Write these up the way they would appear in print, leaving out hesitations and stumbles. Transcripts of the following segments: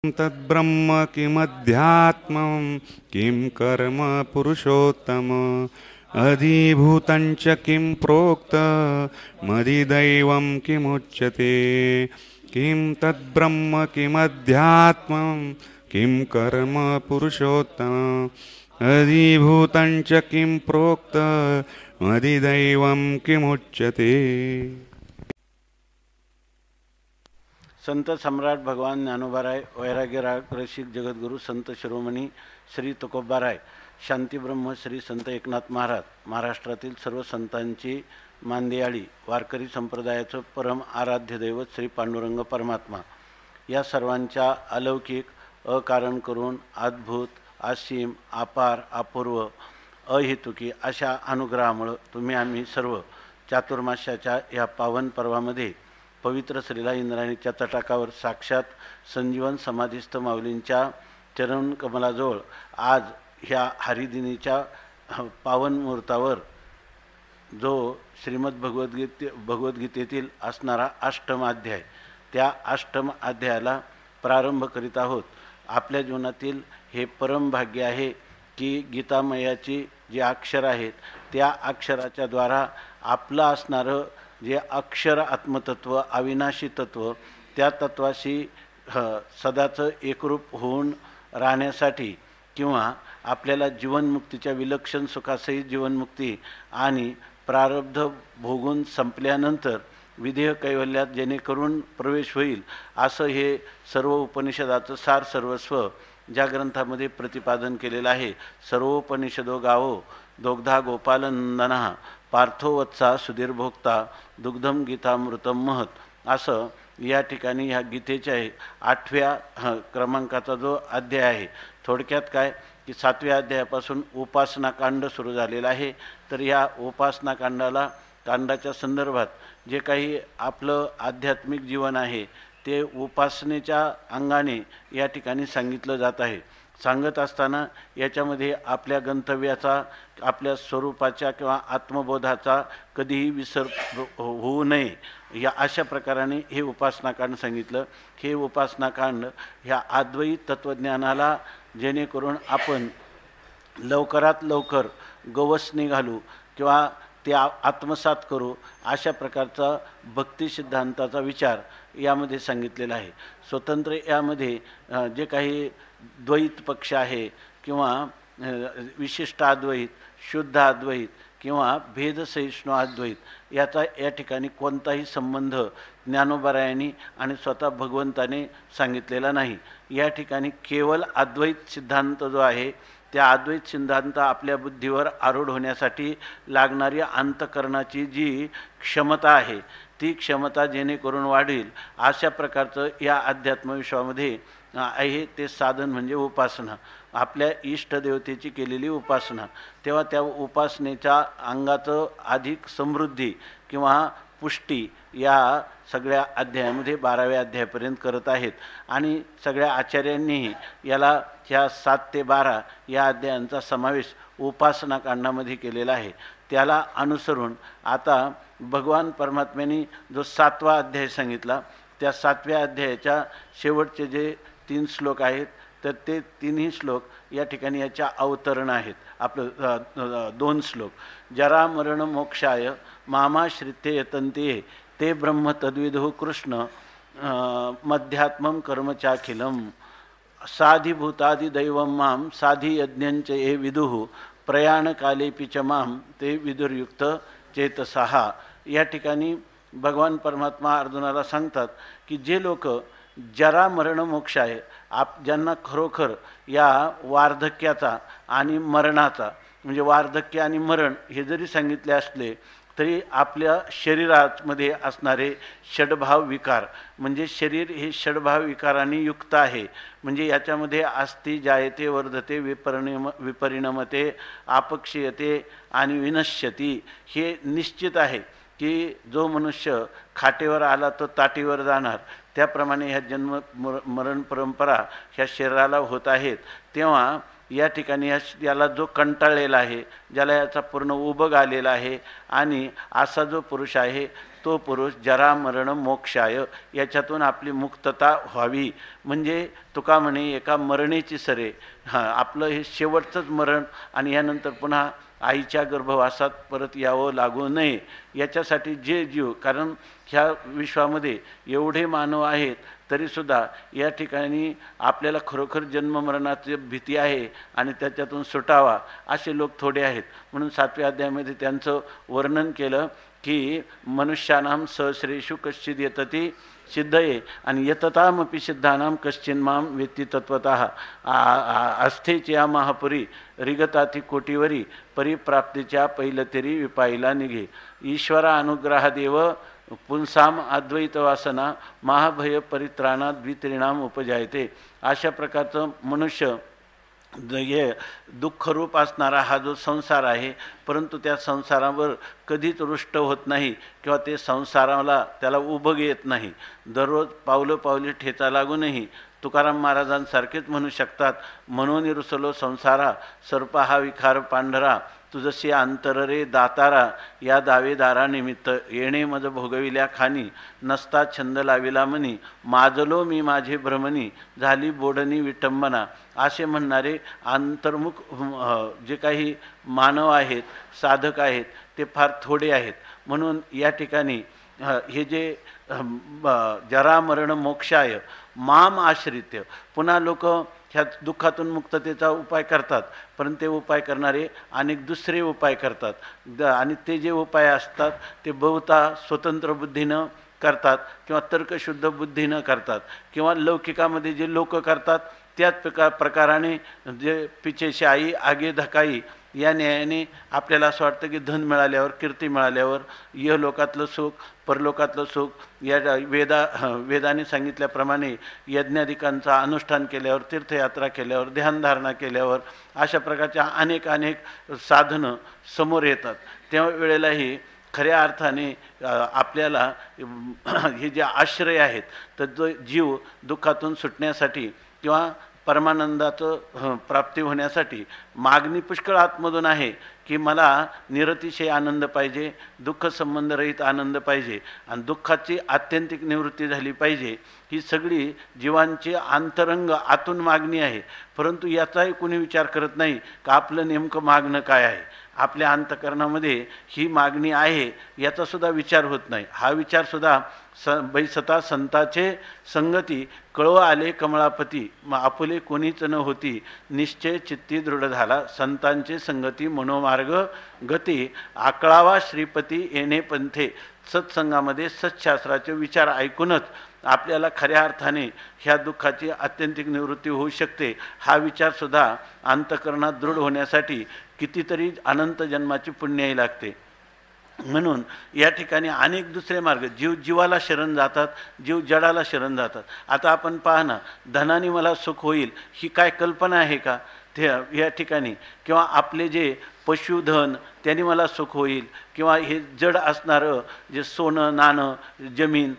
तद्ब्रह्म किमध्यात्मं किं कर्म पुरुषोत्तम अधिभूतं च किं प्रोक्त मदिदैवं किमुच्यते किं तद्ब्रह्म किमध्यात्मं किं कर्म पुरुषोत्तम अधिभूतं च किं प्रोक्त मदिदैवं किमुच्यते। संत सम्राट भगवान ज्ञानोबाराय, वैराग्य राग रसिक जगद्गुरु संत शिरोमणी श्री तुकोबाराय, शांतीब्रह्म श्री संत एकनाथ महाराज, महाराष्ट्रातील सर्व संतांची मांदियाळी, वारकरी संप्रदायाचं परम आराध्य दैवत श्री पांडुरंग परमात्मा या सर्वांच्या अलौकिक अकारण करून अद्भुत असीम अपार अपूर्व अहेतुकी अशा अनुग्रहामुळे तुम्ही आम्ही सर्व चातुर्मास्याच्या या पावन पर्वामध्ये पवित्र श्रीला इंद्रायणीच्या तटाकावर साक्षात संजीवन समाधीस्थ माऊलींच्या चरण कमलाजवळ आज ह्या हरिदिनीच्या पावन मुहूर्तावर जो श्रीमद भगवद्गीतेतील असणारा अष्टम अध्याय, त्या अष्टम अध्यायाला प्रारंभ करीत आहोत। आपल्या जीवनातील हे परम भाग्य आहे की गीतामयाची जी अक्षर आहेत त्या अक्षराच्या द्वारा आपलं असणारं जे अक्षर आत्मतत्व अविनाशी तत्व त्या तत्वाशी सदाचं एकरूप होऊन राहण्यासाठी किंवा आपल्याला जीवनमुक्तीच्या विलक्षण सुखासहित जीवनमुक्ती आणि प्रारब्ध भोगून संपल्यानंतर विधेय कैवल्यात जेणेकरून प्रवेश होईल असं हे सर्व उपनिषदाचं सार सर्वस्व ज्या ग्रंथामध्ये प्रतिपादन केलेलं आहे। सर्वोपनिषदो गावो दोग्धा गोपालनंदनः पार्थो वत्सा सुधीर भोक्ता दुग्धम गीतामृतम महत असं या ठिकाणी ह्या गीतेच्या 8व्या क्रमांकाचा जो अध्याय आहे। थोडक्यात काय की 7व्या अध्यायापासून उपासना कांड सुरू झालेला आहे। तर या उपासना कांडाच्या संदर्भात जे काही आपलं आध्यात्मिक जीवन आहे ते उपासनेच्या अंगाने या ठिकाणी सांगितलं जात आहे। सांगत असताना याच्यामध्ये आपल्या गंतव्याचा आपल्या स्वरूपाच्या किंवा आत्मबोधाचा कधीही विसर होऊ नये या अशा प्रकाराने हे उपासनाकांड सांगितलं। हे उपासनाकांड ह्या अद्वैत तत्त्वज्ञानाला जेणेकरून आपण लवकरात लवकर गवसणी घालू किंवा ते आत्मसात करू अशा प्रकारचा भक्ती सिद्धांताचा विचार यामध्ये सांगितलेला आहे। स्वतंत्र यामध्ये जे काही द्वैत पक्ष आहे किंवा विशिष्ट अद्वैत, शुद्ध अद्वैत किंवा भेदसहिष्णू अद्वैत याचा या ठिकाणी कोणताही संबंध ज्ञानोबारायांनी आणि स्वतः भगवंताने सांगितलेला नाही। या ठिकाणी केवळ अद्वैत सिद्धांत जो आहे त्या अद्वैत सिद्धांत आपल्या बुद्धीवर आरूढ होण्यासाठी लागणारी अंतकरणाची जी क्षमता आहे ती क्षमता जेणेकरून वाढेल अशा प्रकारचं या अध्यात्मविश्वामध्ये आहे ते साधन म्हणजे उपासना, आपल्या इष्टदेवतेची केलेली उपासना। तेव्हा त्या उपासनेच्या अंगाचं अधिक समृद्धी किंवा पुष्टी या सगळ्या अध्यायामध्ये 12व्या अध्यायापर्यंत करत आहेत आणि सगळ्या आचार्यांनीही याला ह्या 7 ते 12 या अध्यायांचा समावेश उपासना कांडामध्ये केलेला आहे। त्याला अनुसरून आता भगवान परमात्म्याने जो 7वा अध्याय सांगितला त्या 7व्या अध्यायाच्या शेवटचे जे 3 श्लोक आहेत तर ते 3ही श्लोक या ठिकाणी याच्या अवतरण आहेत। आपलं 2 श्लोक जरा मरण मोक्षाय मामाश्रित्य यतन्ते ते ब्रह्म तद्विदुः कृष्ण मध्यात्मं कर्मचाखिलम साधिभूतादिदैवं मां साधी यज्ञंच ये विदुः प्रयाणकालेपि च मां ते विदुर्युक्त चेतसः। या ठिकाणी भगवान परमात्मा अर्जुनाला सांगतात की जे लोक जरा मरण मोक्ष आहे ज्यांना खरोखर या वार्धक्याचा आणि मरणाचा म्हणजे वार्धक्य आणि मरण हे जरी सांगितले असले तरी आपल्या शरीरामध्ये असणारे षडभाव विकार म्हणजे शरीर हे षडभाव विकारांनी युक्त आहे। म्हणजे याच्यामध्ये अस्ति जायते वर्धते विपरिणमते आपक्षीयते आणि विनश्यती हे निश्चित आहे की जो मनुष्य खाटेवर आला तो ताटीवर जाणार त्याप्रमाणे ह्या जन्म मरण परंपरा ह्या शरीराला होत आहेत। तेव्हा या ठिकाणी याला जो कंटाळलेला आहे ज्याला याचा पूर्ण उबग आलेला आहे आणि असा जो पुरुष आहे तो पुरुष जरा मरण मोक्षाय, याच्यातून आपली मुक्तता व्हावी. म्हणजे तुका म्हणे एका मरणेची सरे, आपलं हे शेवटचंच मरण आणि यानंतर पुन्हा आईच्या गर्भवासात परत यावं लागू नये, याच्यासाठी जे जीव, कारण ह्या विश्वामध्ये एवढे मानव आहेत तरीसुद्धा या ठिकाणी आपल्याला खरोखर जन्ममरणाची भीती आहे आणि त्याच्यातून सुटावा असे लोक थोडे आहेत. म्हणून 7व्या अध्यायामध्ये त्यांचं वर्णन केलं की मनुष्यानां सहस्रेषु कश्चिद यतती सिद्धये आणि यततामपि सिद्धानां कश्चिन्मां वेत्ति तत्वतः आस्थेच्या महापुरी रिगताती कोटीवरी परिप्राप्तीच्या पैलतेरी विपाईला निघे. ईश्वरा अनुग्रहादेव पुंसाम अद्वैतवासना महाभय परित्राणात द्वित्रिणाम उपजायते. अशा प्रकारचं मनुष्य हे दुःखरूप असणारा हा जो संसार आहे, परंतु त्या संसारावर कधीच रुष्ट होत नाही किंवा ते संसाराला त्याला उभग येत नाही. दररोज पावलं पावली ठेचा लागूनही तुकाराम महाराजांसारखेच म्हणू शकतात, म्हणून रुसलो संसारा सर्प हा विखार पांढरा, तुझशी अंतर रे दातारा या दावेदारा निमित्त येणे मज भोगविल्या खानी, नसता छंद लाविला मनी माजलो मी माझे भ्रमणी, झाली बोडणी विटंबना. असे म्हणणारे अंतर्मुख जे काही मानव आहेत, साधक आहेत, ते फार थोडे आहेत. म्हणून या ठिकाणी हे जे जरा मरण मोक्षाय माम आश्रित्य, पुन्हा लोक ह्या दुःखातून मुक्ततेचा उपाय करतात, पण ते उपाय करणारे अनेक दुसरे उपाय करतात आणि ते जे उपाय असतात ते बहुता स्वतंत्र बुद्धीनं करतात किंवा तर्कशुद्ध बुद्धीनं करतात किंवा लौकिकामध्ये जे लोक करतात त्याच प्रकाराने जे पिछेशी आई आगे धकाई या न्यायाने आपल्याला असं वाटतं की धन मिळाल्यावर, कीर्ती मिळाल्यावर इहलोकातलं सुख परलोकातलं सुख, या वेदाने सांगितल्याप्रमाणे यज्ञाधिकांचा अनुष्ठान केल्यावर, तीर्थयात्रा केल्यावर, ध्यानधारणा केल्यावर अशा प्रकारच्या अनेक साधनं समोर येतात. तेव्हा वेळेलाही खऱ्या अर्थाने आपल्याला हे जे आश्रय आहेत, तर जो जीव दुःखातून सुटण्यासाठी किंवा परमानंदाचं प्राप्ती होण्यासाठी मागणी पुष्कळ आतमधून आहे की मला निरतिशय आनंद पाहिजे, दुःख संबंधरहित आनंद पाहिजे आणि दुःखाची आत्यंतिक निवृत्ती झाली पाहिजे. ही सगळी जीवांची अंतरंग आतून मागणी आहे. परंतु याचाही कोणी विचार करत नाही का आपलं नेमकं मागणं काय आहे. आपल्या अंतःकरणामध्ये ही मागणी आहे याचासुद्धा विचार होत नाही. हा विचारसुद्धा बैसता संताचे संगती कळव आले कमळापती, आपुले कोणीच न होती निश्चय चित्ती दृढ झाला, संतांचे संगती मनोमार्ग गती आकळावा श्रीपती येणे पंथे. सत्संगामध्ये सत्शास्त्राचे विचार ऐकूनच आपल्याला खऱ्या अर्थाने ह्या दुःखाची आत्यंतिक निवृत्ती होऊ शकते. हा विचारसुद्धा अंतःकरणात दृढ होण्यासाठी कितीतरी अनंत जन्माची पुण्याई लागते. म्हणून या ठिकाणी अनेक दुसरे मार्ग, जीव जीवाला शरण जातात, जीव जडाला शरण जातात. आता आपण पहा ना, धनाने मला सुख होईल ही काय कल्पना आहे का ते या ठिकाणी, किंवा आपले जे पशुधन त्याने मला सुख होईल, किंवा हे जड असणारं जे सोनं नाणं जमीन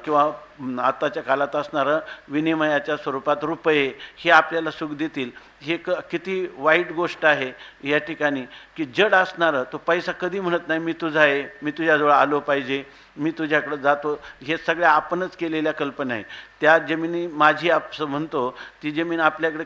किंवा आताच्या काळात असणारं विनिमयाच्या स्वरूपात रुपये हे आपल्याला सुख देतील, हे किती वाईट गोष्ट आहे या ठिकाणी. की जड असणारं तो पैसा कधी म्हणत नाही मी तुझा आहे, मी तुझ्याजवळ आलो पाहिजे, मी तुझ्याकडं जातो. हे सगळ्या आपणच केलेल्या कल्पना आहे. त्या जमिनी माझी असं म्हणतो, ती जमीन आपल्याकडे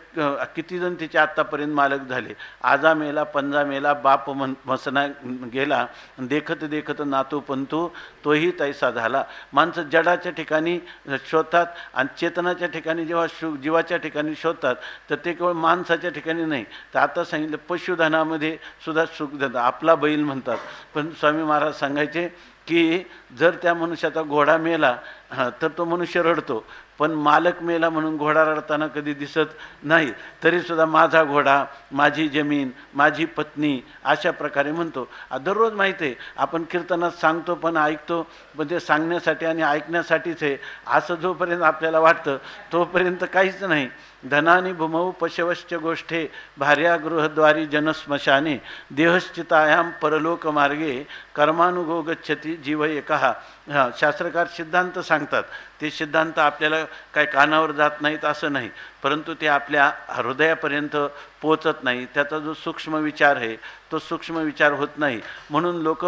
किती जण तिचे आत्तापर्यंत मालक झाले. आजा मेला पंजा मेला बाप मसना गेला, देखत देखत नातू पंतू तोही तैसा झाला. माणसं जडाच्या ठिकाणी शोधतात आणि चेतनाच्या ठिकाणी जेव्हा जीवाच्या ठिकाणी शोधतात तर ते केवळ माणसाच्या ठिकाणी नाही, तर आता सांगितलं पशुधनामध्ये सुद्धा सुख देतात. आपला बैल म्हणतात, पण स्वामी महाराज सांगायचे की जर त्या मनुष्याचा घोडा मेला तर तो मनुष्य रडतो, पण मालक मेला म्हणून घोडा रडताना कधी दिसत नाही. तरीसुद्धा माझा घोडा, माझी जमीन, माझी पत्नी अशा प्रकारे म्हणतो. दररोज माहिती आहे आपण कीर्तनात सांगतो पण ऐकतो, पण ते सांगण्यासाठी आणि ऐकण्यासाठीच आहे असं जोपर्यंत आपल्याला वाटतं तोपर्यंत काहीच नाही. धनानी भूमौ पशवश्च गोष्ठे भार्या गृहद्वारी जनस्मशाने देहश्चितायाम परलोक मार्गे कर्मानुगो गच्छती जीव एकहा. शास्त्रकार सिद्धांत सांगतात, ते सिद्धांत आपल्याला काय कानावर जात नाहीत असं नाही, परंतु ते आपल्या हृदयापर्यंत पोचत नाही. त्याचा जो सूक्ष्म विचार आहे तो सूक्ष्म विचार होत नाही. म्हणून लोक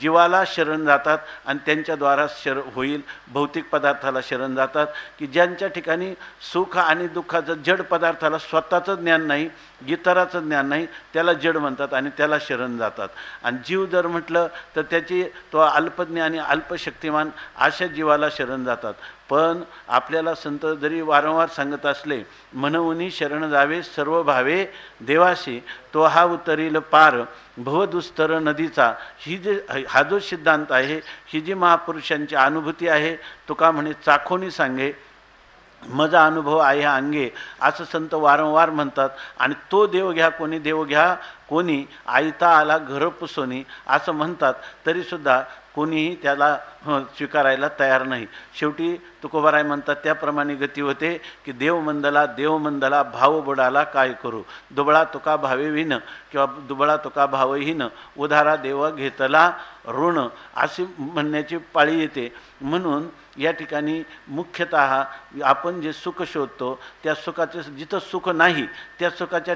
जीवाला शरण जातात आणि त्यांच्याद्वारा होईल भौतिक पदार्थाला शरण जातात, की ज्यांच्या ठिकाणी सुख आणि दुःखाचं जड पदार्थाला स्वतःचं ज्ञान नाही, इतराचं ज्ञान नाही, त्याला जड म्हणतात आणि त्याला शरण जातात. आणि जीव जर म्हटलं तर तो अल्पज्ञानी अल्पशक्तिमान अशा जीवाला शरण जातात. पण आपल्याला संत जरी वारंवार सांगत असले, मनवनी शरण जावे सर्व भावे देवाशी, तो हा उतरील पार भवदुस्तर नदीचा, हा जो सिद्धांत आहे, ही जी महापुरुषांची अनुभूती आहे, तुका म्हणे चाखोनी सांगे मजा अनुभव आहे अंगे, असं संत वारंवार म्हणतात. आणि तो देव घ्या कोणी, देव घ्या कोणी, आयता आला घर पुसोनी असं म्हणतात, तरीसुद्धा कोणीही त्याला स्वीकारायला तयार नाही. शेवटी तुकोबाराय म्हणतात त्याप्रमाणे गती होते, की देव मंदला भाव बुडाला काय करू, दुबळा तुका भावे विन किंवा दुबळा तुका भावहीन, उधारा देव घेतला ऋण अशी म्हणण्याची पाळी येते. म्हणून या ठिकाणी मुख्यतः आपण जे सुख शोधतो, त्या सुखाचे जिथं सुख नाही त्या सुखाच्या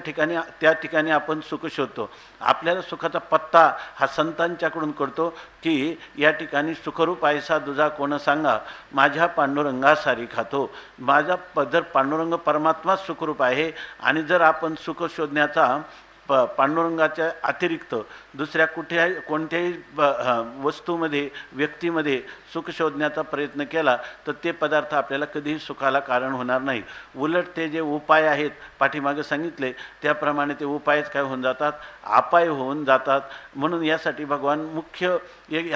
ठिकाणी आपण सुख शोधतो. आपल्याला सुखाचा पत्ता हा संतांच्याकडून कळतो, की या ठिकाणी सुखरूप ऐसा दुजा कोण सांगा, माझ्या पांडुरंगा सारी खातो. जर पांडुरंग परमात्मा सुखरूप आहे आणि जर आपण सुख शोधण्याचा पांडुरंगाच्या अतिरिक्त दुसऱ्या कोणत्याही वस्तूमध्ये व्यक्तीमध्ये सुख शोधण्याचा प्रयत्न केला तर ते पदार्थ आपल्याला कधीही सुखाला कारण होणार नाही. उलट ते जे उपाय आहेत पाठीमागे सांगितले त्याप्रमाणे ते उपायच काय होऊन जातात, अपाय होऊन जातात. म्हणून यासाठी भगवान मुख्य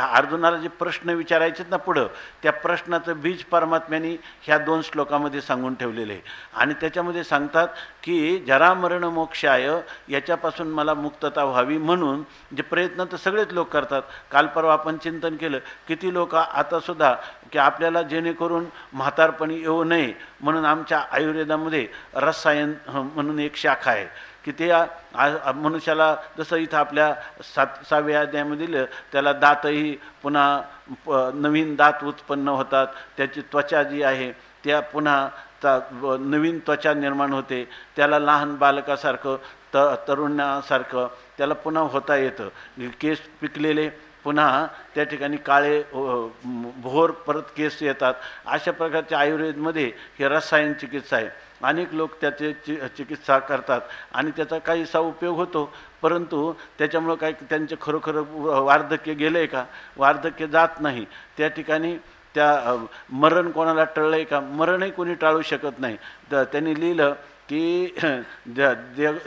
अर्जुनाला जे प्रश्न विचारायचे ना पुढं, त्या प्रश्नाचं बीज परमात्म्याने ह्या 2 श्लोकामध्ये सांगून ठेवलेले आहे. आणि त्याच्यामध्ये सांगतात की जरामरण मोक्षाय, याच्यापासून मला मुक्तता व्हावी म्हणून जे प्रयत्न तर सगळेच लोक करतात. काल परवा आपण चिंतन केलं, किती लोक आतासुद्धा की आपल्याला जेणेकरून म्हातारपणी येऊ नये म्हणून आमच्या आयुर्वेदामध्ये रसायन म्हणून एक शाखा आहे, की ते मनुष्याला जसं इथं आपल्या 7व्या अध्यायामध्ये दिलं, त्याला दातही पुन्हा नवीन दात उत्पन्न होतात, त्याची त्वचा जी आहे त्या पुन्हा नवीन त्वचा निर्माण होते, त्याला लहान बालकासारखं तरुणासारखं त्याला पुन्हा होता येतं. केस पिकलेले पुन्हा त्या ठिकाणी काळे भोर परत केस येतात. अशा प्रकारच्या आयुर्वेदमध्ये हे रसायन चिकित्सा आहे. अनेक लोक त्याचे चिकित्सा करतात आणि त्याचा काहीसा उपयोग होतो, परंतु त्याच्यामुळं काय त्यांचे खरोखर वार्धक्य गेलं आहे का, वार्धक्य जात नाही. त्या ठिकाणी त्या मरण कोणाला टळलं आहे का, मरणही कोणी टाळू शकत नाही. त्यांनी लिहिलं की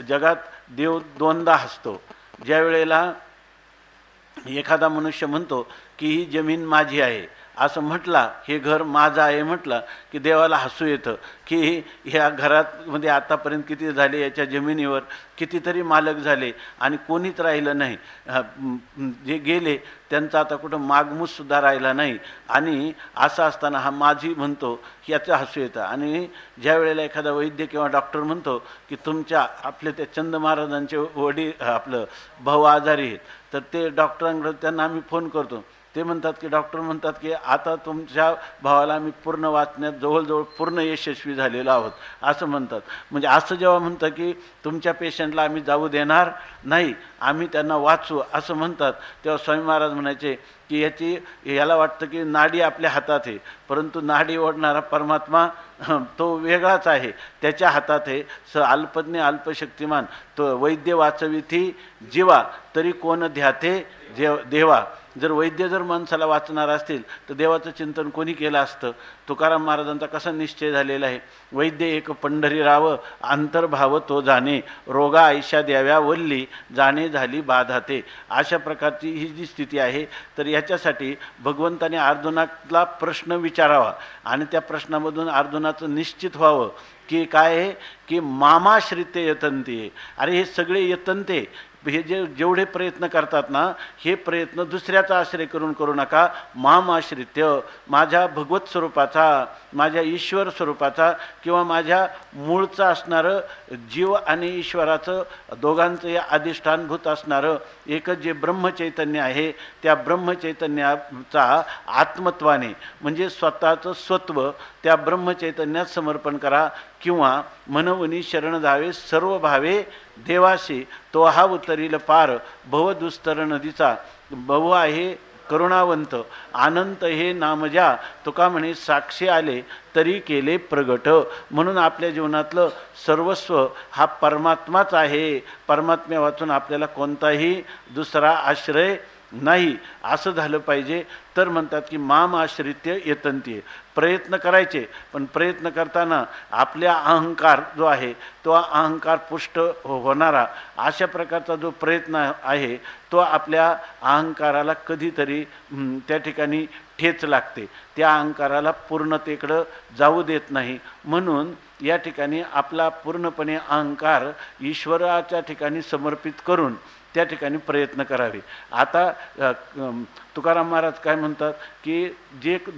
जगात देव 2दा हसतो. ज्या वेळेला एखादा मनुष्य म्हणतो की ही जमीन माझी आहे असं म्हटला, हे घर माझं आहे म्हटलं, की देवाला हसू येतं की ह्या घरामध्ये आतापर्यंत किती झाले, याच्या जमिनीवर कितीतरी मालक झाले आणि कोणीच राहिलं नाही. जे गेले त्यांचा आता कुठं मागमूससुद्धा राहिला नाही. आणि असं असताना हा माझी म्हणतो, याचं हसू येतं. आणि ज्या वेळेला एखादा वैद्य किंवा डॉक्टर म्हणतो की आपले त्या चंद महाराजांचे आपलं भाऊ आजारी आहेत, तर ते डॉक्टरांकडे त्यांना आम्ही फोन करतो, ते म्हणतात की डॉक्टर म्हणतात की आता तुमच्या भावाला आम्ही पूर्ण वाचण्यात जवळजवळ पूर्ण यशस्वी झालेलो आहोत असं म्हणतात. म्हणजे असं जेव्हा म्हणतं की तुमच्या पेशंटला आम्ही जाऊ देणार नाही, आम्ही त्यांना वाचू असं म्हणतात, तेव्हा स्वामी महाराज म्हणायचे की याला वाटतं की नाडी आपल्या हातात आहे, परंतु नाडी ओढणारा परमात्मा तो वेगळाच आहे, त्याच्या हातात आहे. अल्पज्ञ अल्पशक्तिमान तो वैद्य वाचविती जीवा, तरी कोण ध्याते देवा. जर वैद्य जर माणसाला वाचणार असतील तर देवाचं चिंतन कोणी केलं असतं. तुकाराम महाराजांचा कसा निश्चय झालेला आहे, वैद्य एक पंढरी राव अंतर्भाव तो जाणे, रोगा आयशा द्याव्या वल्ली जाणे झाली बाधाते. अशा प्रकारची ही जी स्थिती आहे, तर याच्यासाठी भगवंताने अर्जुनाला प्रश्न विचारावा आणि त्या प्रश्नामधून अर्जुनाचं निश्चित व्हावं की काय आहे, की मामाश्रित्य यतंती. अरे हे सगळे यतंते, हे जेवढे प्रयत्न करतात ना, हे प्रयत्न दुसऱ्याचा आश्रय करू नका. मामाश्रित्य, माझ्या भगवत स्वरूपाचा, माझ्या ईश्वर स्वरूपाचा किंवा माझ्या मूळचं असणारं जीव आणि ईश्वराचं दोघांचं या अधिष्ठानभूत असणारं एकच जे ब्रह्मचैतन्य आहे, त्या ब्रह्मचैतन्याचा आत्मत्वाने म्हणजे स्वतःचं स्वत्व त्या ब्रह्मचैतन्यात समर्पण करा. किंवा मनवनी शरण जावे सर्व भावे देवाशी तो हा उतरील पार भवदुस्तर नदीचा बहु आहे करुणावंत आनंत हे नामजा तुका म्हणे साक्षी आले तरी केले प्रगट. म्हणून आपल्या जीवनातलं सर्वस्व हा परमात्माच आहे. परमात्म्या वाचून आपल्याला कोणताही दुसरा आश्रय नाही असं झालं पाहिजे. तर म्हणतात की माम आश्रित्य येतंती. प्रयत्न करायचे, पण प्रयत्न करताना आपल्या अहंकार जो आहे तो अहंकार पुष्ट होणारा अशा प्रकारचा जो प्रयत्न आहे तो आपल्या अहंकाराला कधीतरी त्या ठिकाणी ठेच लागते, त्या अहंकाराला पूर्णतेकडं जाऊ देत नाही. म्हणून या ठिकाणी आपला पूर्णपणे अहंकार ईश्वराच्या ठिकाणी समर्पित करून त्या ठिकाणी प्रयत्न करावे. आता तुकाराम महाराज काय म्हणतात की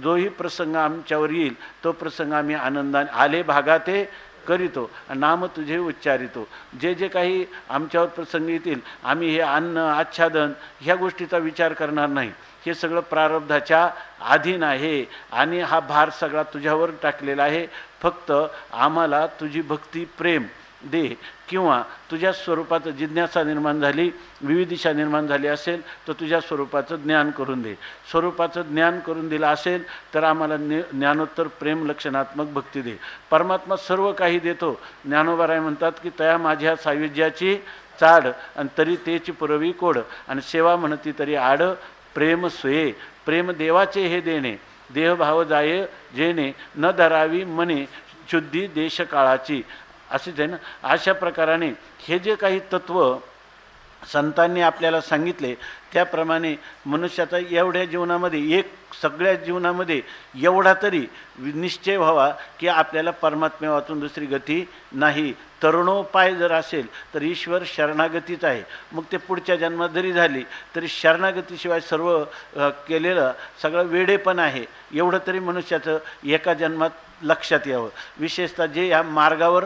जोही प्रसंग आमच्यावर येईल तो प्रसंग आम्ही आनंदाने आले भागाते करीतो नाम तुझे उच्चारितो. जे जे काही आमच्यावर प्रसंग येतील आम्ही हे अन्न आच्छादन ह्या गोष्टीचा विचार करणार नाही. हे सगळं प्रारब्धाच्या अधीन आहे आणि हा भार सगळा तुझ्यावर टाकलेला आहे. फक्त आम्हाला तुझी भक्ती प्रेम दे, किंवा तुझ्या स्वरूपाचं जिज्ञासा निर्माण झाली, विविधिशा निर्माण झाली असेल तर तुझ्या स्वरूपाचं ज्ञान करून दे. स्वरूपाचं ज्ञान करून दिलं असेल तर आम्हाला ज्ञानोत्तर प्रेम लक्षणात्मक भक्ती दे. परमात्मा सर्व काही देतो. ज्ञानोबाराय म्हणतात की तया माझ्या सायुज्याची चाड आणि तरी तेची पुरवी कोड आणि सेवा म्हणती तरी आड प्रेम सोये. प्रेम देवाचे हे देणे देहभाव जाये जेणे न धरावी मने शुद्धी देशकाळाची असेच आहे ना. अशा प्रकाराने हे जे काही तत्व संतांनी आपल्याला सांगितले त्याप्रमाणे मनुष्याचा एवढ्या जीवनामध्ये सगळ्या जीवनामध्ये एवढा तरी निश्चय व्हावा की आपल्याला परमात्म्या वाचून दुसरी गती नाही. तरुणोपाय जर असेल तर ईश्वर शरणागतीच आहे. मग ते पुढच्या जन्मात जरी झाली तरी शरणागतीशिवाय सर्व केलेलं सगळं वेडेपण आहे. एवढं तरी मनुष्याचं एका जन्मात लक्षात यावं. विशेषतः जे या मार्गावर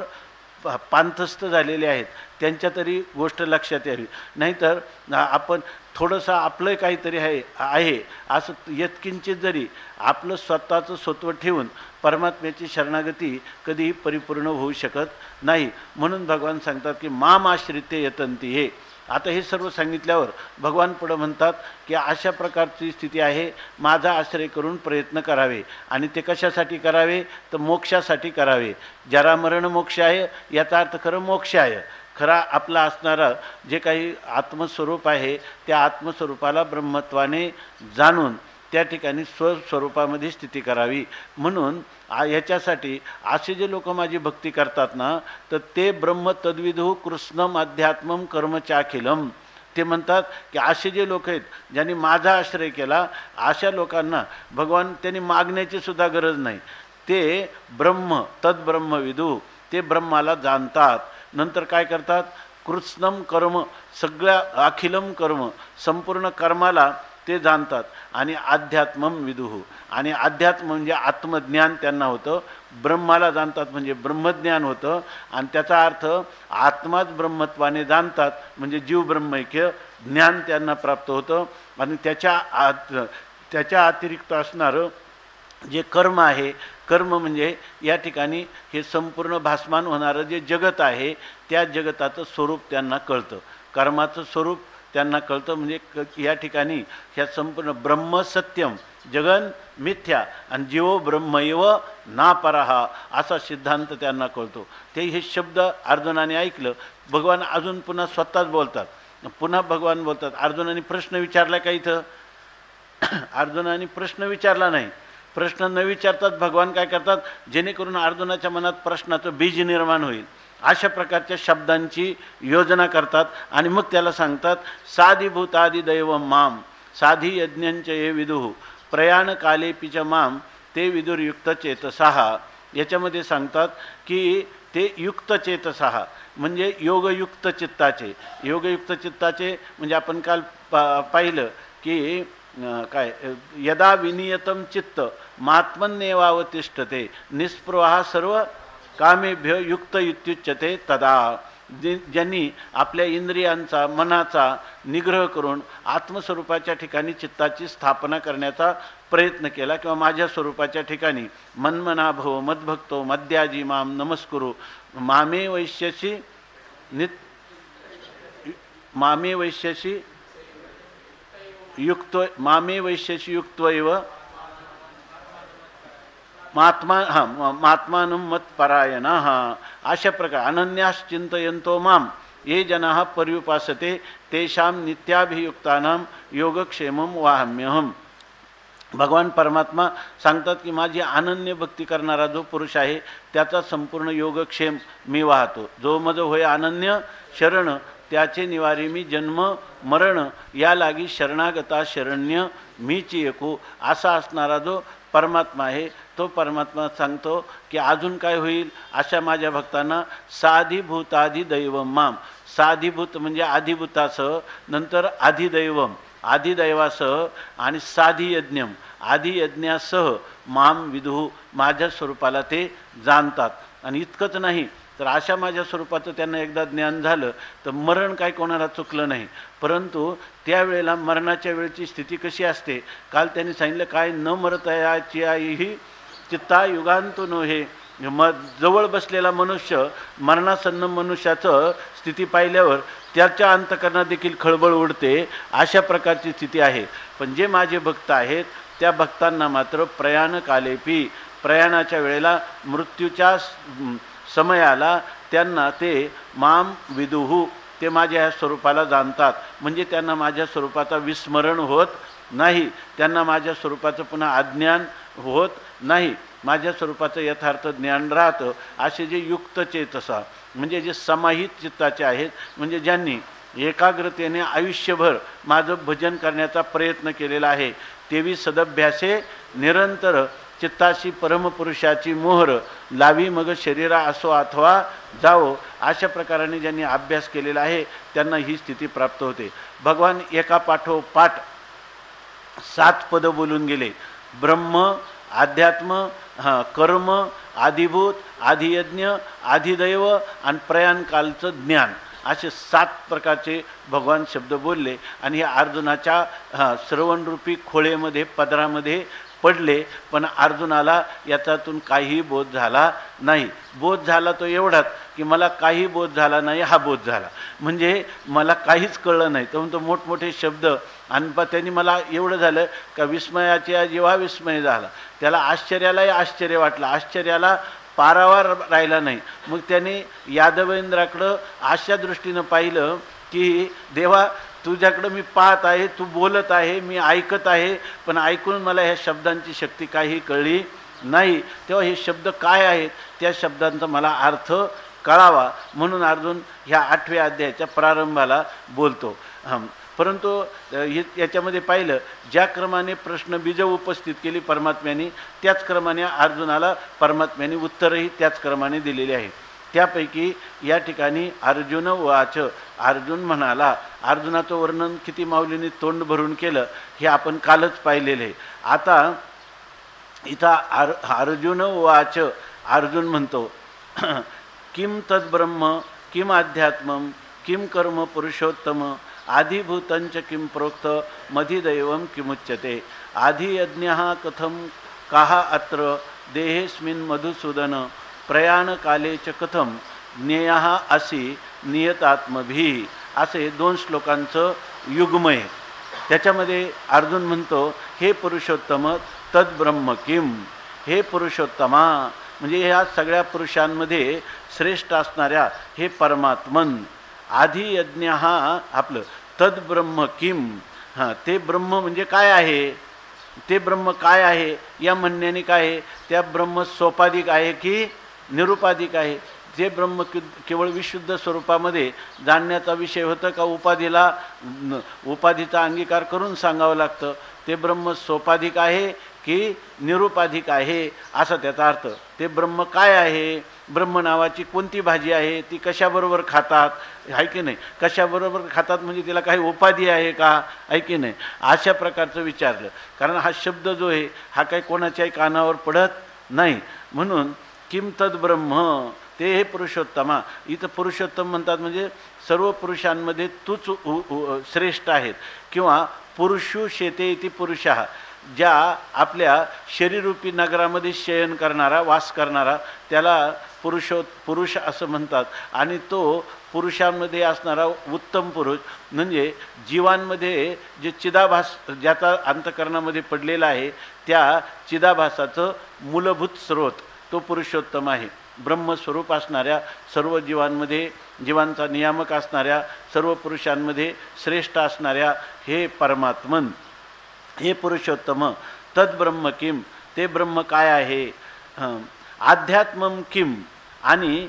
पांथस्थ झालेले आहेत त्यांच्या तरी गोष्ट लक्षात यावी. नाहीतर आपण थोडंसं आपलं काहीतरी आहे असं यत्किंचित जरी आपलं स्वतःचं स्वत्व ठेवून परमात्म्याची शरणागती कधीही परिपूर्ण होऊ शकत नाही. म्हणून भगवान सांगतात की माम आश्रित्य यतंती हे. आता हे सर्व सांगितल्यावर भगवान पुढं म्हणतात की अशा प्रकारची स्थिती आहे, माझा आश्रय करून प्रयत्न करावे. आणि ते कशासाठी करावे तर मोक्षासाठी करावे. जरा मरण मोक्ष आहे याचा अर्थ खरं मोक्ष आहे. खरा आपला असणारा जे काही आत्मस्वरूप आहे त्या आत्मस्वरूपाला ब्रह्मत्वाने जाणून त्या ठिकाणी स्वस्वरूपामध्ये स्थिती करावी. म्हणून ह्याच्यासाठी असे जे लोक माझी भक्ती करतात ना तर ते ब्रह्म तद्विदु कृष्णम अध्यात्मम कर्मचाखिलम. ते म्हणतात की असे जे लोक आहेत ज्यांनी माझा आश्रय केला अशा लोकांना भगवान त्यांनी मागण्याची सुद्धा गरज नाही. ते ब्रह्म तद्ब्रह्म विदु, ते ब्रह्माला जाणतात. नंतर काय करतात कृष्णम कर्म, सगळ्या अखिलम कर्म संपूर्ण कर्माला ते जाणतात. आणि अध्यात्मम विदुः, आणि अध्यात्म म्हणजे आत्मज्ञान त्यांना होतं. ब्रह्माला जाणतात म्हणजे ब्रह्मज्ञान होतं. आणि त्याचा अर्थ आत्माच ब्रह्मत्वाने जाणतात म्हणजे जीव ब्रह्मैक्य ज्ञान त्यांना प्राप्त होतं. आणि त्याच्या अतिरिक्त असणारं जे कर्म आहे, कर्म म्हणजे या ठिकाणी हे संपूर्ण भासमान होणारं जे जगत आहे त्या जगताचं स्वरूप त्यांना कळतं. कर्माचं स्वरूप त्यांना कळतं. म्हणजे या ठिकाणी ह्या संपूर्ण ब्रह्म सत्यम जगन मिथ्या आणि जीवो ब्रह्मैव नापरहा असा सिद्धांत त्यांना कळतो. ते हे शब्द अर्जुनाने ऐकलं. भगवान अजून पुन्हा स्वतःच बोलतात. पुन्हा भगवान बोलतात. अर्जुनाने प्रश्न विचारला का इथं? अर्जुनाने प्रश्न विचारला नाही. प्रश्न न विचारतात भगवान काय करतात, जेणेकरून अर्जुनाच्या मनात प्रश्नाचं बीज निर्माण होईल अशा प्रकारच्या शब्दांची योजना करतात. आणि मग त्याला सांगतात साधिभूतादि दैव माम साधी यज्ञंच ये विदुः प्रयाण काले पिच माम ते विदुर्युक्त चेतसहा. याच्यामध्ये सांगतात की ते युक्त चेतसहा म्हणजे योगयुक्त चित्ताचे. योगयुक्त चित्ताचे म्हणजे आपण काल पाहिलं की काय यदा विनियतम चित्त मात्मन्येवावतिष्ठते निस्पृहा सर्व कामेभ्य युक्त इत्युच्यते तदा. ज्यांनी आपल्या इंद्रियांचा मनाचा निग्रह करून आत्मस्वरूपाच्या ठिकाणी चित्ताची स्थापना करण्याचा प्रयत्न केला किंवा माझ्या स्वरूपाच्या ठिकाणी मन्मना भव मद्भक्तो मद्याजी माम नमस्कुरु मामे वैश्यसी मामे वैश्यसी युक्त मामे वैश्यसी युक्त्वैव महात्मानं मत्परायणः अशा प्रकार अनन्यास चिंतयन्तो माम ये जनाः पर्युपासते तेषां नित्याभियुक्तानां योगक्षेमं वाहम्यहम. भगवान परमात्मा सांगतात की माझी अनन्य भक्ती करणारा जो पुरुष आहे त्याचा संपूर्ण योगक्षेम मी वाहतो. जो मज होय अनन्य शरण त्याचे निवारी मी जन्म मरण या लागी शरणागता शरण्य मीची एकू असा असणारा जो परमात्मा आहे तो परमात्मा सांगतो की अजून काय होईल. अशा माझ्या भक्तांना साधिभूताधी दैवम माम. साधिभूत म्हणजे आधिभूतासह, नंतर आधिदैवम आधिदैवासह आणि साधियज्ञम आधियज्ञासह माम विदुः माझ्या स्वरूपाला ते जाणतात. आणि इतकंच नाही तर अशा माझ्या स्वरूपाचं त्यांना एकदा ज्ञान झालं तर मरण काय कोणाला चुकलं नाही. परंतु त्यावेळेला मरणाच्या वेळची स्थिती कशी असते. काल त्यांनी सांगितलं काय न मरतयाची आई ही चित्ता युगांतो नव्हे. जवळ बसलेला मनुष्य मरणासन्न मनुष्याचं स्थिती पाहिल्यावर त्याच्या अंतकरणात देखील खळबळ उडते. अशा प्रकारची स्थिती आहे. पण जे माझे भक्त आहेत त्या भक्तांना मात्र प्रयाणकालेपी प्रयाणाच्या वेळेला मृत्यूच्या समयाला त्यांना ते माम विदुः ते माझ्या स्वरूपाला जाणतात. म्हणजे त्यांना माझ्या स्वरूपाचा विस्मरण होत नाही. त्यांना माझ्या स्वरूपाचं पुन्हा अज्ञान होत नाही. माझ्या स्वरूपाचं यथार्थ ज्ञान राहतं. असे जे युक्त चेतसा म्हणजे जे समाहित चित्ताचे आहेत, म्हणजे ज्यांनी एकाग्रतेने आयुष्यभर माझं भजन करण्याचा प्रयत्न केलेला आहे, तेवी सदभ्यासे निरंतर चित्ताशी परमपुरुषाची मोहर लावी मग शरीरा असो अथवा जावो. अशा प्रकाराने ज्यांनी अभ्यास केलेला आहे त्यांना ही स्थिती प्राप्त होते. भगवान एका पाठोपाठ 7 पद बोलून गेले. ब्रह्म, अध्यात्म, कर्म, आदिभूत, आदियज्ञ, आदिदैव आणि प्रयाणकालचं ज्ञान असे 7 प्रकारचे भगवान शब्द बोलले. आणि हे अर्जुनाच्या श्रवणरूपी खोळेमध्ये पदरामध्ये पडले. पण अर्जुनाला याच्यातून काही बोध झाला नाही. बोध झाला तो एवढाच की मला काही बोध झाला नाही हा बोध झाला. म्हणजे मला काहीच कळलं नाही. तर म्हणतो मोठमोठे शब्द आणि त्यांनी मला एवढं झालं का विस्मयाच्या जेव्हा विस्मय झाला त्याला आश्चर्यालाही आश्चर्य वाटलं. आश्चर्याला पारावार राहिला नाही. मग त्याने यादवेंद्राकडं अशा दृष्टीनं पाहिलं की देवा तुझ्याकडं मी पाहत आहे, तू बोलत आहे, मी ऐकत आहे, पण ऐकून मला ह्या शब्दांची शक्ती काही कळली नाही. तेव्हा हे शब्द काय आहेत त्या शब्दांचा मला अर्थ कळावा म्हणून अर्जुन ह्या 8व्या अध्यायाच्या प्रारंभाला बोलतो. परंतु याच्यामध्ये पाहिलं ज्या क्रमाने प्रश्न बीज उपस्थित केली परमात्म्याने त्याच क्रमाने अर्जुनाला परमात्म्याने उत्तरही त्याच क्रमाने दिलेली आहे. त्यापैकी या ठिकाणी अर्जुन वाच अर्जुन म्हणाला. अर्जुनाचं वर्णन किती माऊलींनी तोंड भरून केलं हे आपण कालच पाहिलेलं आहे. आता इथं अर्जुन वाच अर्जुन म्हणतो किम तद्ब्रह्म किम अध्यात्मम किम कर्म पुरुषोत्तम आदिभूतंच किम प्रोक्त मधिदैवम किमुच्यते आधियज्ञः कथम काह अत्र देहेस्मिन् मधुसूदन प्रयाणकाले च कथम ज्ञेयः असि नियतात्मभिः. असे 2 श्लोकांचं युग्मय. त्याच्यामध्ये अर्जुन म्हणतो हे पुरुषोत्तम तद्ब्रह्म किम. हे पुरुषोत्तमा म्हणजे ह्या सगळ्या पुरुषांमध्ये श्रेष्ठ असणाऱ्या हे परमात्मन. आधियज्ञ आपलं तद्ब्रह्म किम. ते ब्रह्म म्हणजे काय आहे. ते ब्रह्म काय आहे या म्हणण्याने काय आहे. त्या ब्रह्म सोपाधिक आहे की निरुपाधिक आहे. जे ब्रह्म केवळ विशुद्ध स्वरूपामध्ये जाणण्याचा विषय होतं का उपाधीचा अंगीकार करून सांगावं लागतं. ते ब्रह्म सोपाधिक आहे की निरुपाधिक आहे असा त्याचा अर्थ. ते ब्रह्म काय आहे. ब्रह्म नावाची कोणती भाजी आहे, ती कशाबरोबर खातात आहे की नाही. कशाबरोबर खातात म्हणजे तिला काही उपाधी आहे का आहे की नाही. अशा प्रकारचं विचारलं. कारण हा शब्द जो आहे हा काही कोणाच्याही कानावर पडत नाही. म्हणून किम तद्ब्रह्म ते हे पुरुषोत्तमा. इथं पुरुषोत्तम म्हणतात म्हणजे सर्व पुरुषांमध्ये तूच श्रेष्ठ आहेत. किंवा पुरुषु शेते इति पुरुषः ज्या आपल्या शरीरूपी नगरामध्ये शयन करणारा, वास करणारा, त्याला पुरुष असं म्हणतात. आणि तो पुरुषांमध्ये असणारा उत्तम पुरुष म्हणजे जीवांमध्ये जे चिदाभास ज्याचा अंतःकरणामध्ये पडलेला आहे, त्या चिदाभासाचं मूलभूत स्रोत तो पुरुषोत्तम आहे. ब्रह्मस्वरूप असणाऱ्या सर्व जीवांमध्ये, जीवांचा नियामक असणाऱ्या सर्व पुरुषांमध्ये श्रेष्ठ असणाऱ्या हे परमात्मन, हे पुरुषोत्तम. तद्ब्रह्म किम, ते ब्रह्म काय आहे. आध्यात्मम किम, आणि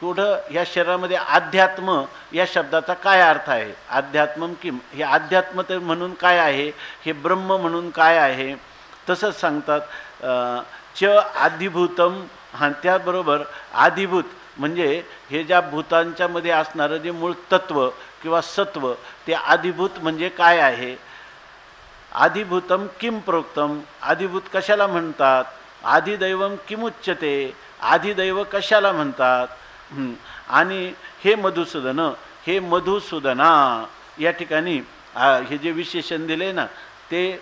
कुठं या शरीरामध्ये अध्यात्म या शब्दाचा काय अर्थ आहे. आध्यात्मम किम, हे अध्यात्म ते म्हणून काय आहे, हे ब्रह्म म्हणून काय आहे. तसंच सांगतात च आधिभूतम. हां, त्याबरोबर आधिभूत म्हणजे हे ज्या भूतांच्यामध्ये असणारं जे मूळ तत्व किंवा सत्व, ते आधिभूत म्हणजे काय आहे. आधिभूतम किम प्रोक्तम, आधिभूत कशाला म्हणतात. आधिदैवम किमुच्यते, आधिदैव कशाला म्हणतात. आणि हे मधुसूदन, हे मधुसूदना, या ठिकाणी हे जे विशेषण दिले ना, ते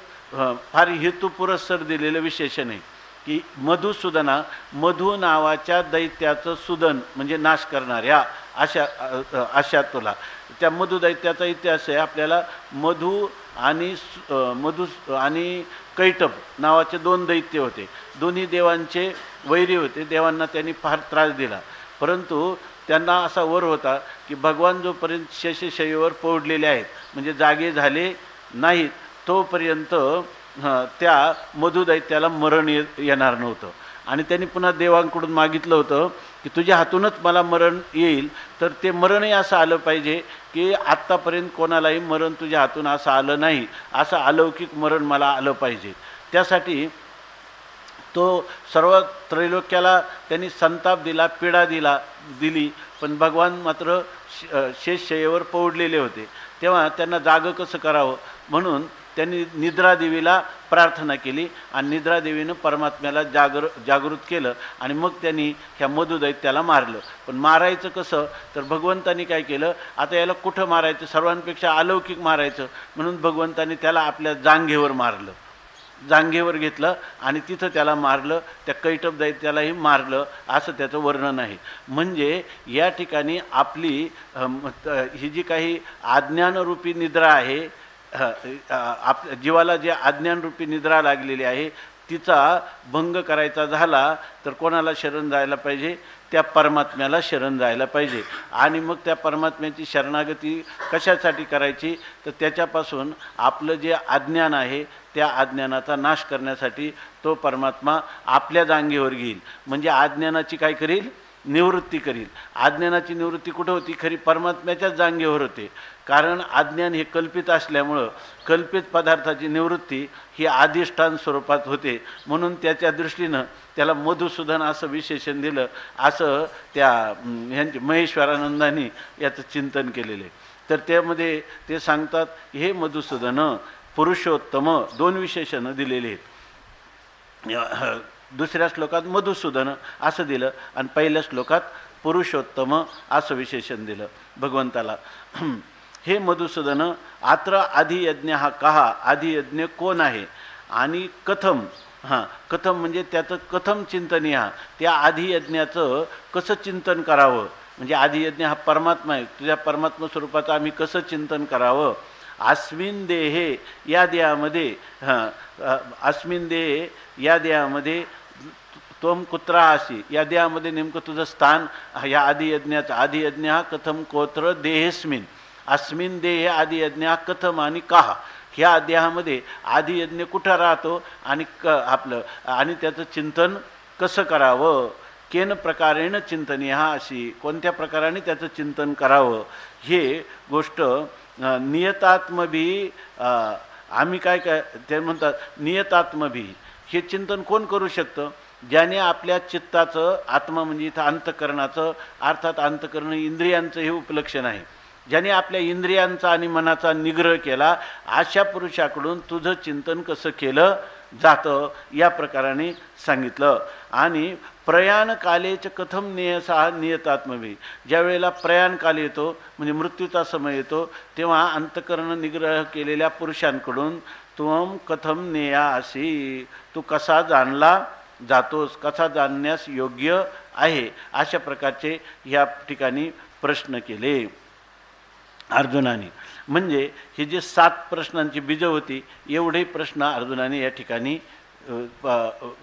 फार हेतुपुरस्सर दिलेलं विशेषण आहे की मधुसूदना, मधु नावाच्या दैत्याचं सुदन म्हणजे नाश करणाऱ्या अशा तुला. त्या मधु दैत्याचा इतिहास आहे. आपल्याला मधु आणि कैटभ नावाचे 2 दैत्य होते. दोन्ही देवांचे वैरी होते. देवांना त्यांनी फार त्रास दिला, परंतु त्यांना असा वर होता की भगवान जोपर्यंत शेषशय्येवर पोढलेले आहेत, म्हणजे जागे झाले नाहीत, तोपर्यंत त्या मधुदैत्याला मरण येणार नव्हतं. आणि त्यांनी पुन्हा देवांकडून मागितलं होतं की तुझ्या हातूनच मला मरण येईल, तर ते मरणही असं आलं पाहिजे की आत्तापर्यंत कोणालाही मरण तुझ्या हातून असं आलं नाही, असं अलौकिक मरण मला आलं पाहिजे. त्यासाठी तो सर्व त्रैलोक्याला त्यांनी संताप दिला, पीडा दिली. पण भगवान मात्र शेषशय्येवर पोढलेले होते. तेव्हा त्यांना जागं कसं करावं म्हणून त्यांनी निद्रादेवीला प्रार्थना केली आणि निद्रादेवीनं परमात्म्याला जागृत केलं. आणि मग त्यांनी ह्या मधुदैत्याला मारलं. पण मारायचं कसं, तर भगवंतानी काय केलं, आता याला कुठं मारायचं, सर्वांपेक्षा अलौकिक मारायचं म्हणून भगवंतानी त्याला आपल्या जांघेवर मारलं, जांघेवर घेतलं आणि तिथं त्याला मारलं. त्या कैटभ दैत्यालाही मारलं, असं त्याचं वर्णन आहे. म्हणजे या ठिकाणी आपली ही जी काही अज्ञानरूपी निद्रा आहे, जीवाला जे अज्ञानरूपी निद्रा लागलेली आहे, तिचा भंग करायचा झाला तर कोणाला शरण जायला पाहिजे, त्या परमात्म्याला शरण जायला पाहिजे. आणि मग त्या परमात्म्याची शरणागती कशासाठी करायची, तर त्याच्यापासून आपलं जे अज्ञान आहे त्या अज्ञानाचा नाश करण्यासाठी तो परमात्मा आपल्या जांघेवर घेईल. म्हणजे अज्ञानाची काय करील, निवृत्ती करील. अज्ञानाची निवृत्ती कुठं होती, खरी परमात्म्याच्याच जांघेवर होते. कारण अज्ञान हे कल्पित असल्यामुळं कल्पित पदार्थाची निवृत्ती ही अधिष्ठान स्वरूपात होते. म्हणून त्याच्या दृष्टीनं त्याला मधुसूदन असं विशेषण दिलं. असं त्या ह्यांची महेश्वरानंदांनी याचं चिंतन केलेलं आहे. तर त्यामध्ये ते सांगतात हे मधुसूदन पुरुषोत्तम 2 विशेषणं दिलेली आहेत. दुसऱ्या श्लोकात मधुसूदन असं दिलं आणि पहिल्या श्लोकात पुरुषोत्तम असं विशेषण दिलं भगवंताला. हे मधुसूदन आत्र आधियज्ञ हा कहा, आधियज्ञ कोण आहे आणि कथम. कथम म्हणजे त्याचं कथम चिंतनीय, त्या आधियज्ञाचं कसं चिंतन करावं. म्हणजे आधियज्ञ हा परमात्मा आहे, तुझ्या परमात्मा स्वरूपाचं आम्ही कसं चिंतन करावं. अस्मिन देहे या देहामध्ये, अस्मिन देहे या देहामध्ये त्वम कुत्रा आसी, या देहामध्ये नेमकं तुझं स्थान. या आधियज्ञाचं, आधियज्ञ हा कथम कोत्र देहेस्मिन, अस्मिन देहे आधियज्ञ कथम आणि काहा, ह्या देहामध्ये आधियज्ञ कुठं राहतो आणि आपलं आणि त्याचं चिंतन कसं करावं. केन प्रकारेण चिंतनीय हा, अशी कोणत्या प्रकाराने त्याचं चिंतन करावं. हे गोष्ट नियतात्मभी, आम्ही काय ते म्हणतात नियतात्मभी, हे चिंतन कोण करू शकतं, ज्याने आपल्या चित्ताचं, आत्मा म्हणजे इथं अंतःकरणाचं, अर्थात अंतःकरण इंद्रियांचं हे उपलक्षण आहे, ज्याने आपल्या इंद्रियांचा आणि मनाचा निग्रह केला, अशा पुरुषाकडून तुझं चिंतन कसं केलं जातं या प्रकाराने सांगितलं. आणि प्रयाणकालेच कथम नियसा नियतात्मभी, ज्या वेळेला प्रयाणकाल येतो म्हणजे मृत्यूचा समय येतो, तेव्हा अंतःकरण निग्रह केलेल्या पुरुषांकडून त्वम कथम नेयासी, तू कसा जाणला जातोस, कसा जाणण्यास योग्य आहे, अशा प्रकारचे या ठिकाणी प्रश्न केले अर्जुनाने. म्हणजे हे जे 7 प्रश्नांची बीज होती, एवढे प्रश्न अर्जुनाने या ठिकाणी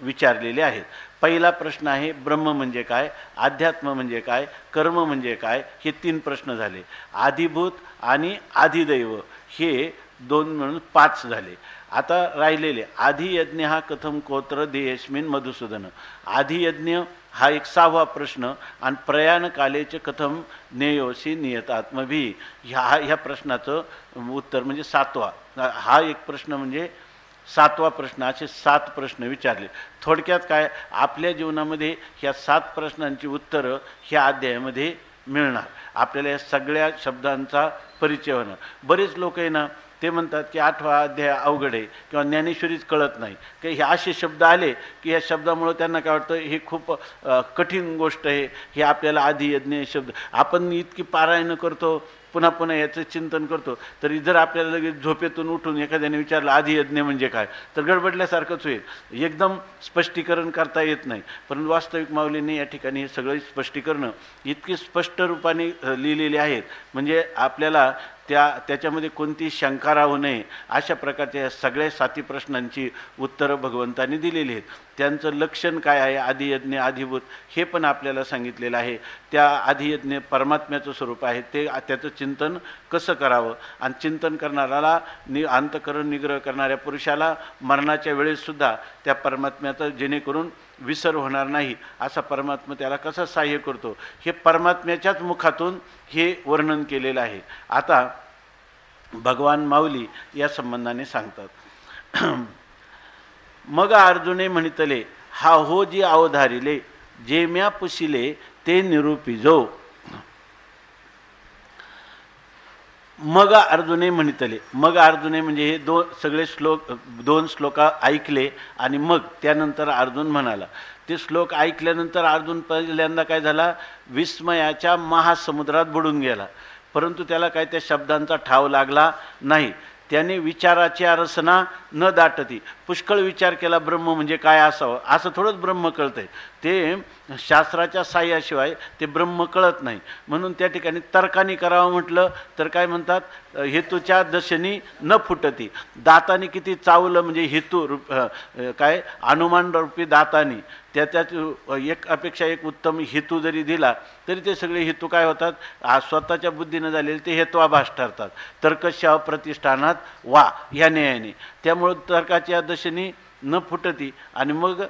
विचारलेले आहेत. पहिला प्रश्न आहे ब्रह्म म्हणजे काय, अध्यात्म म्हणजे काय, कर्म म्हणजे काय, हे 3 प्रश्न झाले. आदिभूत आणि आदिदैव हे 2 मिळून 5 झाले. आता राहिलेले आदियज्ञ हा कथम कोत्र देयस्मिन मधुसूदन, आदियज्ञ हा एक 6वा प्रश्न, आणि प्रयाणकालेचे कथम नेयोसी नियतात्मभी ह्या प्रश्नाचं उत्तर म्हणजे 7वा. हा एक प्रश्न म्हणजे 7वा प्रश्न. असे 7 प्रश्न विचारले. थोडक्यात काय, आपल्या जीवनामध्ये ह्या 7 प्रश्नांची उत्तरं ह्या अध्यायामध्ये मिळणार. आपल्याला या सगळ्या शब्दांचा परिचय होणार. बरेच लोक आहे ना, ते म्हणतात की 8वा अध्याय अवघड आहे किंवा ज्ञानेश्वरीच कळत नाही, की हे असे शब्द आले की या शब्दामुळं त्यांना काय वाटतं हे खूप कठीण गोष्ट आहे. हे आपल्याला आदियज्ञ शब्द आपण इतकी पारायण करतो, पुन्हा पुन्हा याचं चिंतन करतो, तरी जर आपल्याला लगेच झोपेतून उठून एखाद्याने विचारलं आदियज्ञ म्हणजे काय, तर गडबडल्यासारखंच होईल, एकदम स्पष्टीकरण करता येत नाही. परंतु वास्तविक माऊलींनी या ठिकाणी हे सगळं स्पष्टीकरणं इतकी स्पष्ट रूपाने लिहिलेली आहेत, म्हणजे आपल्याला त्याच्यामध्ये कोणती शंका राहू नये अशा प्रकारच्या या सगळ्या 7 प्रश्नांची उत्तरं भगवंतांनी दिलेली आहेत. त्यांचं लक्षण काय आहे, आदियज्ञ आदिभूत, हे पण आपल्याला सांगितलेलं आहे. त्या आदियज्ञ परमात्म्याचं स्वरूप आहे, ते त्याचं चिंतन कसं करावं, आणि चिंतन करणाऱ्याला अंतःकरण निग्रह करणाऱ्या पुरुषाला मरणाच्या वेळेससुद्धा त्या परमात्म्याचं जेणेकरून विसर होणार नाही असा परमात्मा त्याला कसं सहाय्य करतो, हे परमात्म्याच्याच मुखातून हे वर्णन केलेलं आहे. आता भगवान माऊली या संबंधाने सांगतात. मग अर्जुने म्हणितले, हा हो जी अवधारिले, जे म्या पुशिले ते निरूपिजो. मग अर्जुने म्हणितले, मग अर्जुने म्हणजे हे सगळे श्लोक 2 श्लोक ऐकले, आणि मग त्यानंतर अर्जुन म्हणाला. ते श्लोक ऐकल्यानंतर अर्जुन पहिल्यांदा काय झाला, विस्मयाच्या महासमुद्रात बुडून गेला. परंतु त्याला काय त्या शब्दांचा ठाव लागला नाही. त्याने विचाराची रसना न दाटती पुष्कळ विचार केला, ब्रह्म म्हणजे काय असावं, असं थोडंच ब्रह्म कळतंय, ते शास्त्राच्या साह्याशिवाय ते ब्रह्म कळत नाही. म्हणून त्या ठिकाणी तर्काने करावं म्हटलं तर काय म्हणतात, हेतूच्या दशनी न फुटती, दाताने किती चावलं म्हणजे हेतू काय अनुमान रूपी दातानी त्यात एक अपेक्षा एक उत्तम हेतू जरी दिला तरी ते सगळे हेतू काय होतात, स्वतःच्या बुद्धीनं झालेले ते हेत्वाभास ठरतात. तर्कशः प्रतिष्ठानात वा ह्या न्यायाने, त्यामुळं तर्काच्या दशेने न फुटती. आणि मग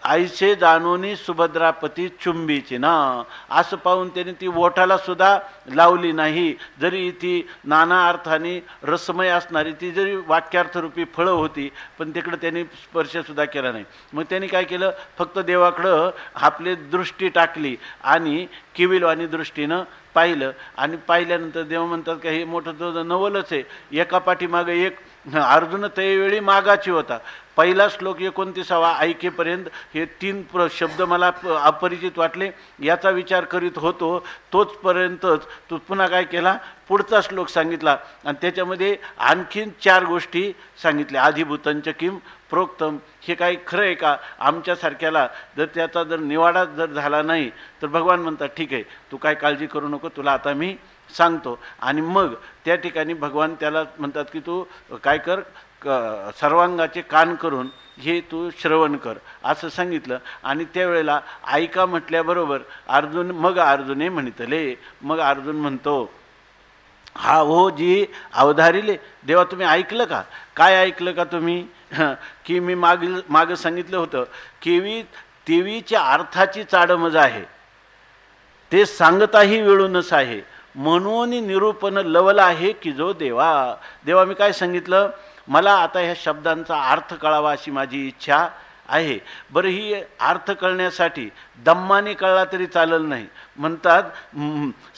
आईचे जाणूनी सुभद्रापती चुंबीची ना, असं पाहून त्याने ती ओठाला सुद्धा लावली नाही, जरी ती नाना अर्थाने रसमय असणारी ती जरी वाक्यार्थरूपी फळं होती, पण तिकडं त्यांनी स्पर्शसुद्धा केला नाही. मग त्यांनी काय केलं, फक्त देवाकडं आपली दृष्टी टाकली आणि किविलवाणी दृष्टीनं पाहिलं. आणि पाहिल्यानंतर देव म्हणतात का हे मोठं तुझं नवलच आहे, एका पाठीमागं एक. अर्जुन त्यावेळी मागाची होता. पहिला श्लोक 29वा ऐकेपर्यंत हे 3 शब्द मला अपरिचित वाटले, याचा विचार करीत होतो. तोचपर्यंतच तो पुन्हा काय केला, पुढचा श्लोक सांगितला आणि त्याच्यामध्ये आणखीन 4 गोष्टी सांगितल्या. आधिभूतंच किम प्रोक्तम, हे काही खरं आहे का, आमच्यासारख्याला जर त्याचा जर निवाडा जर झाला नाही तर भगवान म्हणतात ठीक आहे, तू काय काळजी करू नको, तुला आता मी सांगतो. आणि मग त्या ठिकाणी भगवान त्याला म्हणतात की तू काय कर, सर्वांगाचे कान करून हे तू श्रवण कर असं सांगितलं. आणि त्यावेळेला ऐका म्हटल्याबरोबर मग अर्जुने म्हणितले, मग अर्जुन म्हणतो हा हो जी अवधारिले, देवा तुम्ही ऐकलं का, काय ऐकलं का तुम्ही, की मी मागं सांगितलं होतं की तेवीच्या अर्थाची चाडमज आहे, ते सांगताही वेळूनच आहे, म्हणून निरूपण लवला आहे की जो देवा मी काय सांगितलं, मला आता ह्या शब्दांचा अर्थ कळावा अशी माझी इच्छा आहे. बरं, ही अर्थ कळण्यासाठी दम्माने कळला तरी चाललं नाही, म्हणतात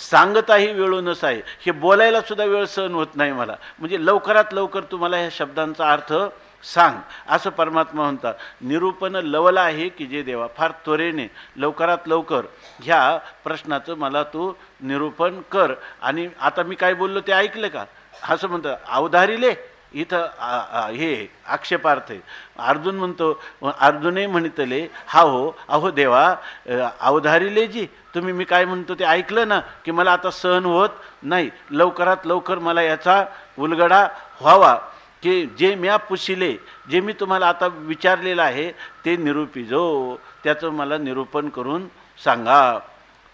सांगताही वेळूनच आहे, हे बोलायला सुद्धा वेळ सहन होत नाही मला, म्हणजे लवकरात लवकर तुम्हाला ह्या शब्दांचा अर्थ सांग असं परमात्मा म्हणतात. निरूपण लवला आहे की जे देवा, फार त्वरेने लवकरात लवकर ह्या प्रश्नाचं मला तू निरूपण कर. आणि आता मी काय बोललो ते ऐकलं का, असं म्हणतात. अवधारिले इथं हे आक्षेपार्थ आहे. अर्जुन म्हणतो, अर्जुनही म्हणतले हा हो अहो देवा अवधारिले जी तुम्ही मी काय म्हणतो ते ऐकलं ना, की मला आता सहन होत नाही, लवकरात लवकर मला याचा उलगडा व्हावा, की जे म्या पुशिले जे मी तुम्हाला आता विचारलेलं आहे ते निरूपिजो, त्याचं मला निरूपण करून सांगा.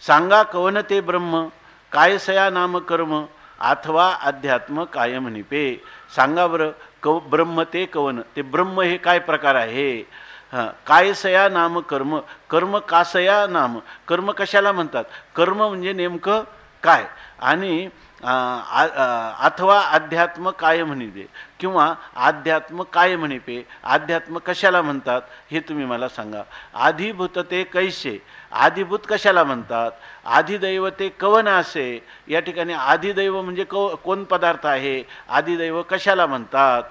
सांगा कवन ते ब्रह्म कायसया नाम कर्म अथवा अध्यात्म काय म्हणिपे. सांगा बरं ब्रह्म ते कवन, ते ब्रह्म हे काय प्रकार आहे. कायसया नाम कर्म, कर्म कासया नाम, कर्म कशाला म्हणतात, कर्म म्हणजे नेमकं काय, आणि अथवा अध्यात्म काय म्हणिपे किंवा अध्यात्म काय म्हणिपे, अध्यात्म कशाला म्हणतात हे तुम्ही मला सांगा. आधिभूत ते कैसे, आधिभूत कशाला म्हणतात, आधिदैव ते कवन असे. या ठिकाणी आधिदैव म्हणजे कोण पदार्थ आहे, आधिदैव कशाला म्हणतात,